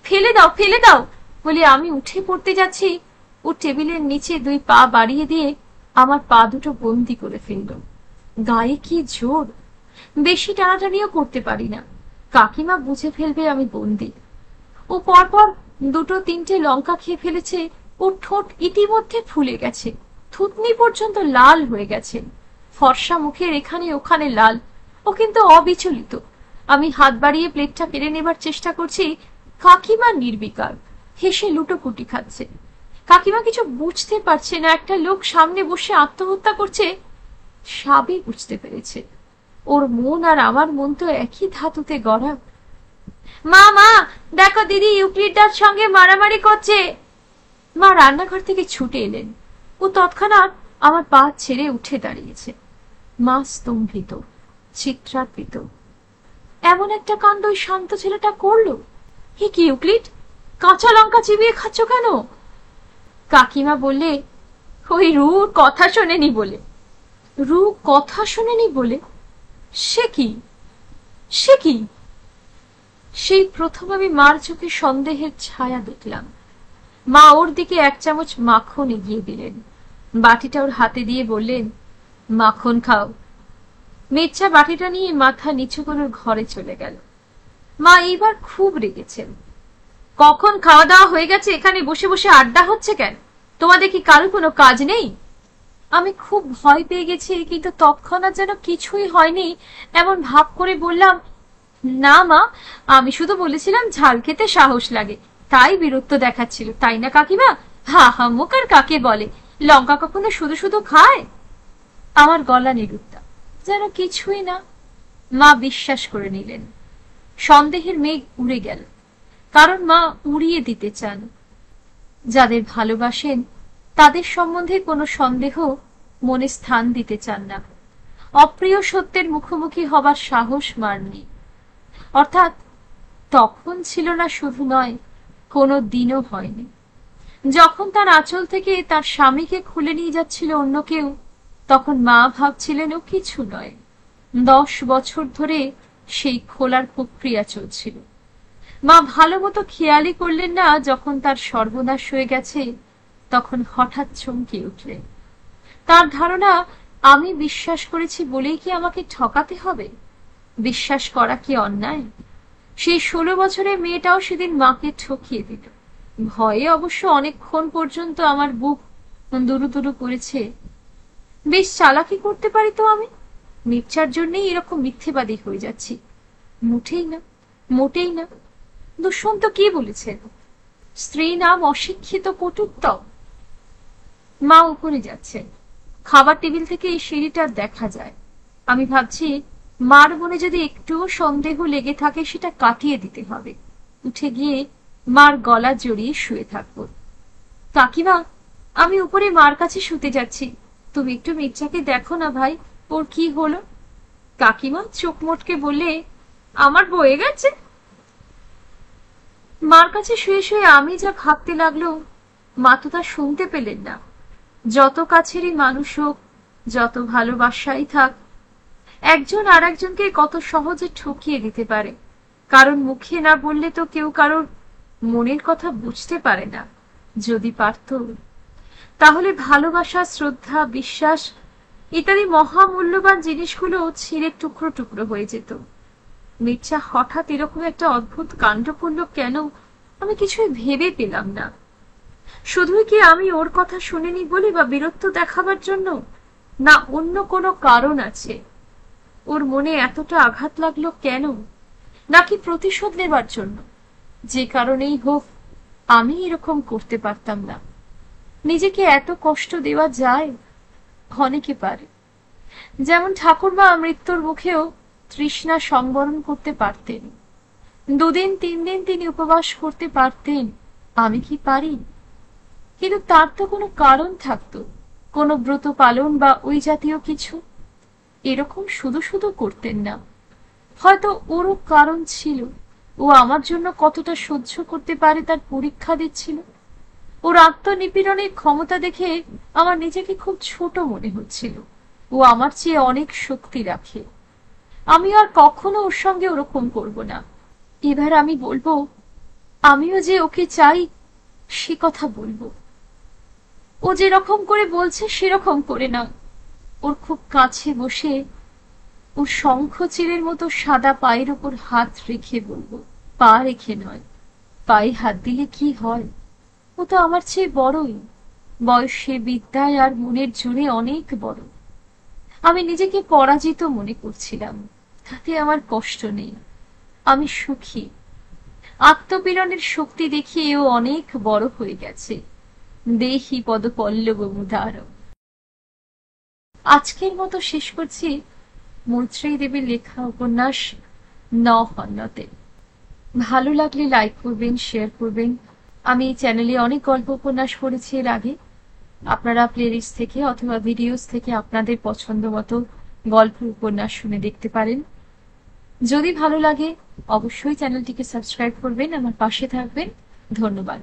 ফেলে দাও, ফেলে দাও বলে আমি উঠে পড়তে যাচ্ছি, ও টেবিলের নিচে দুই পা বাড়িয়ে দিয়ে আমার পা দুটো বন্দি করে ফেলল। গায়ে কি জোর! বেশি টানাটানিও করতে পারি না, কাকিমা বুঝে ফেলবে আমি বন্দি। ও পরপর দুটো তিনটে লঙ্কা খেয়ে ফেলেছে। ওর ঠোঁট ইতিমধ্যে ফুলে গেছে, থুতনি পর্যন্ত লাল হয়ে গেছে, ফর্সা মুখের এখানে ওখানে লাল। ও কিন্তু অবিচলিত। আমি হাত বাড়িয়ে প্লেটটা কেড়ে নেবার চেষ্টা করছি, কাকিমা নির্বিকার, হেসে লুটোপুটি খাচ্ছে। কাকিমা কিছু বুঝতে পারছে না, একটা লোক সামনে বসে আত্মহত্যা করছে সবই বুঝতে পেরেছে। ওর মন আর আমার মন তো একই ধাতুতে গড়া। মা, মা দেখো, দিদি ইউক্লিডার সঙ্গে মারামারি করছে। মা রান্নাঘর থেকে ছুটে এলেন। ও তৎক্ষণাৎ আমার পা ছেড়ে উঠে দাঁড়িয়েছে। মা স্তম্ভিত, চিত্রার্পিত। এমন একটা কাণ্ড ওই শান্ত ছেলেটা করলো! হে কি ইউক্লিড, কাঁচা লঙ্কা চিবিয়ে খাচ্ছ কেন? কাকিমা বললে, ওই রুর কথা শোনেনি বলে। রু কথা শোনেনি বলে? সে কি, সে কি? সেই প্রথম আমি মার চোখে সন্দেহের ছায়া দেখলাম। মা ওর দিকে এক চামচ মাখন এগিয়ে দিলেন, বাটিটা ওর হাতে দিয়ে বললেন, মাখন খাও। মির্জা বাটিটা নিয়ে মাথা নিচু করে ঘরে চলে গেল। মা এইবার খুব রেগেছেন। কখন খাওয়া দাওয়া হয়ে গেছে, এখানে বসে বসে আড্ডা হচ্ছে কেন? তোমাদের কি কারো কোনো কাজ নেই? আমি খুব ভয় পেয়ে গেছি, কিন্তু তৎক্ষণাৎ যেন কিছুই হয়নি এমন ভাব করে বললাম, না মা, আমি শুধু বলেছিলাম ঝাল খেতে সাহস লাগে, তাই বীরত্ব দেখাচ্ছিল, তাই না কাকিমা? হা হা মুখ আর কাকে বলে, লঙ্কা কখনো শুধু শুধু খায়? আমার গলা নিরুত্তাপ, যেন কিছুই না। মা বিশ্বাস করে নিলেন। সন্দেহের মেঘ উড়ে গেল, কারণ মা উড়িয়ে দিতে চান। যাদের ভালোবাসেন তাদের সম্বন্ধে কোনো সন্দেহ মনে স্থান দিতে চান না। অপ্রিয় সত্যের মুখোমুখি হবার সাহস মার নেই। অর্থাৎ তখন ছিল না, শুধু নয়, কোনো দিনও হয়নি। যখন তার আঁচল থেকে তার স্বামীকে খুলে নিয়ে যাচ্ছিল অন্য কেউ, তখন মা ভাবছিলেন ও কিছু নয়। 10 বছর ধরে সেই খোলার প্রক্রিয়া চলছিল। মা ভালো মতো খেয়ালই করলেন না, যখন তার সর্বনাশ হয়ে গেছে তখন হঠাৎ চমকে উঠলেন। তার ধারণা আমি বিশ্বাস করেছি বলেই কি আমাকে ঠকাতে হবে? বিশ্বাস করা কি অন্যায়? সেই 16 বছরের মেয়েটাও সেদিন মাকে ঠকিয়ে দিল। ভয়ে অবশ্য অনেকক্ষণ পর্যন্ত আমার বুক দুরু দুরু করেছে। বেশ চালাকি করতে পারি তো আমি, মির্জার জন্যই এরকম মিথ্যেবাদী হয়ে যাচ্ছি। মোটেই না, মোটেই না। দুষ্যন্ত কি বলেছেন? স্ত্রী নাম অশিক্ষিত কটুত্তম। মা উপরে যাচ্ছেন, খাবার টেবিল থেকে এই সিঁড়িটা দেখা যায়। আমি ভাবছি, মার মনে যদি একটুও সন্দেহ লেগে থাকে সেটা কাটিয়ে দিতে হবে। উঠে গিয়ে মার গলা জড়িয়ে শুয়ে থাকব। কাকিমা, আমি উপরে মার কাছে শুতে যাচ্ছি, তুমি একটু মির্জাকে দেখো না ভাই, ওর কি হলো? কাকিমা চোখ মোটকে বললে, আমার বয়ে গেছে। মার কাছে শুয়ে শুয়ে আমি যা ভাবতে লাগলো, মা তো তা শুনতে পেলেন না। যত কাছেরই মানুষ হোক, যত ভালোবাসাই থাক, একজন আর একজনকে কত সহজে ঠকিয়ে দিতে পারে। কারণ মুখে না বললে তো কেউ কারোর মনের কথা বুঝতে পারে না। যদি পারত, তাহলে ভালোবাসা, শ্রদ্ধা, বিশ্বাস ইত্যাদি মহামূল্যবান জিনিসগুলো ছিঁড়ে টুকরো টুকরো হয়ে যেত। মির্জা হঠাৎ এরকম একটা অদ্ভুত কাণ্ড করল কেন, আমি কিছুই ভেবে পেলাম না। শুধুই কি আমি ওর কথা শুনিনি বলি বা বীরত্ব দেখাবার জন্য, না অন্য কোনো কারণ আছে? ওর মনে এতটা আঘাত লাগলো কেন? নাকি প্রতিশোধ নেবার জন্য? যে কারণেই হোক, আমি এরকম করতে পারতাম না। নিজেকে এত কষ্ট দেওয়া যায়? অনেকে পারে। যেমন ঠাকুরমা মৃত্যুর মুখেও তৃষ্ণা সংবরণ করতে পারতেন, 2 দিন 3 দিন তিনি উপবাস করতে পারতেন। আমি কি পারি? কিন্তু তার তো কোনো কারণ থাকতো, কোনো ব্রত পালন বা ওই জাতীয় কিছু। এরকম শুধু শুধু করতেন না। হয়তো ওরও কারণ ছিল। ও আমার জন্য কতটা সহ্য করতে পারে তার পরীক্ষা দিচ্ছিল। ওর আত্মনিপীড়নের ক্ষমতা দেখে আমার নিজেকে খুব ছোট মনে হচ্ছিল। ও আমার চেয়ে অনেক শক্তি রাখে। আমি আর কখনো ওর সঙ্গে ওরকম করব না। এবার আমি বলবো, আমিও যে ওকে চাই সে কথা বলবো। ও যেরকম করে বলছে সেরকম করে না। ওর খুব কাছে বসে ওর শঙ্খচিলের মতো সাদা পায়ের উপর হাত রেখে বলবো। পা রেখে নয়, পায়ে হাত দিলে কি হয়? ও তো আমার চেয়ে বড়ই, বয়সে বিদ্যায় আর মনের জোরে অনেক বড়। আমি নিজেকে পরাজিত মনে করছিলাম, তাতে আমার কষ্ট নেই। আমি সুখী। আত্মপীড়নের শক্তি দেখিয়ে ও অনেক বড় হয়ে গেছে। দেহি পদপল্লব মুদার। আজকের মতো শেষ করছি মৈত্রেয়ী দেবীর লেখা উপন্যাস ন-হন্যতে। ভালো লাগলে লাইক করবেন, শেয়ার করবেন। আমি এই চ্যানেলে অনেক গল্প উপন্যাস পড়েছি এর আগে। আপনারা প্লেলিস্ট থেকে অথবা ভিডিওস থেকে আপনাদের পছন্দ মতো গল্প উপন্যাস শুনে দেখতে পারেন। যদি ভালো লাগে অবশ্যই চ্যানেলটিকে সাবস্ক্রাইব করবেন, আমার পাশে থাকবেন। ধন্যবাদ।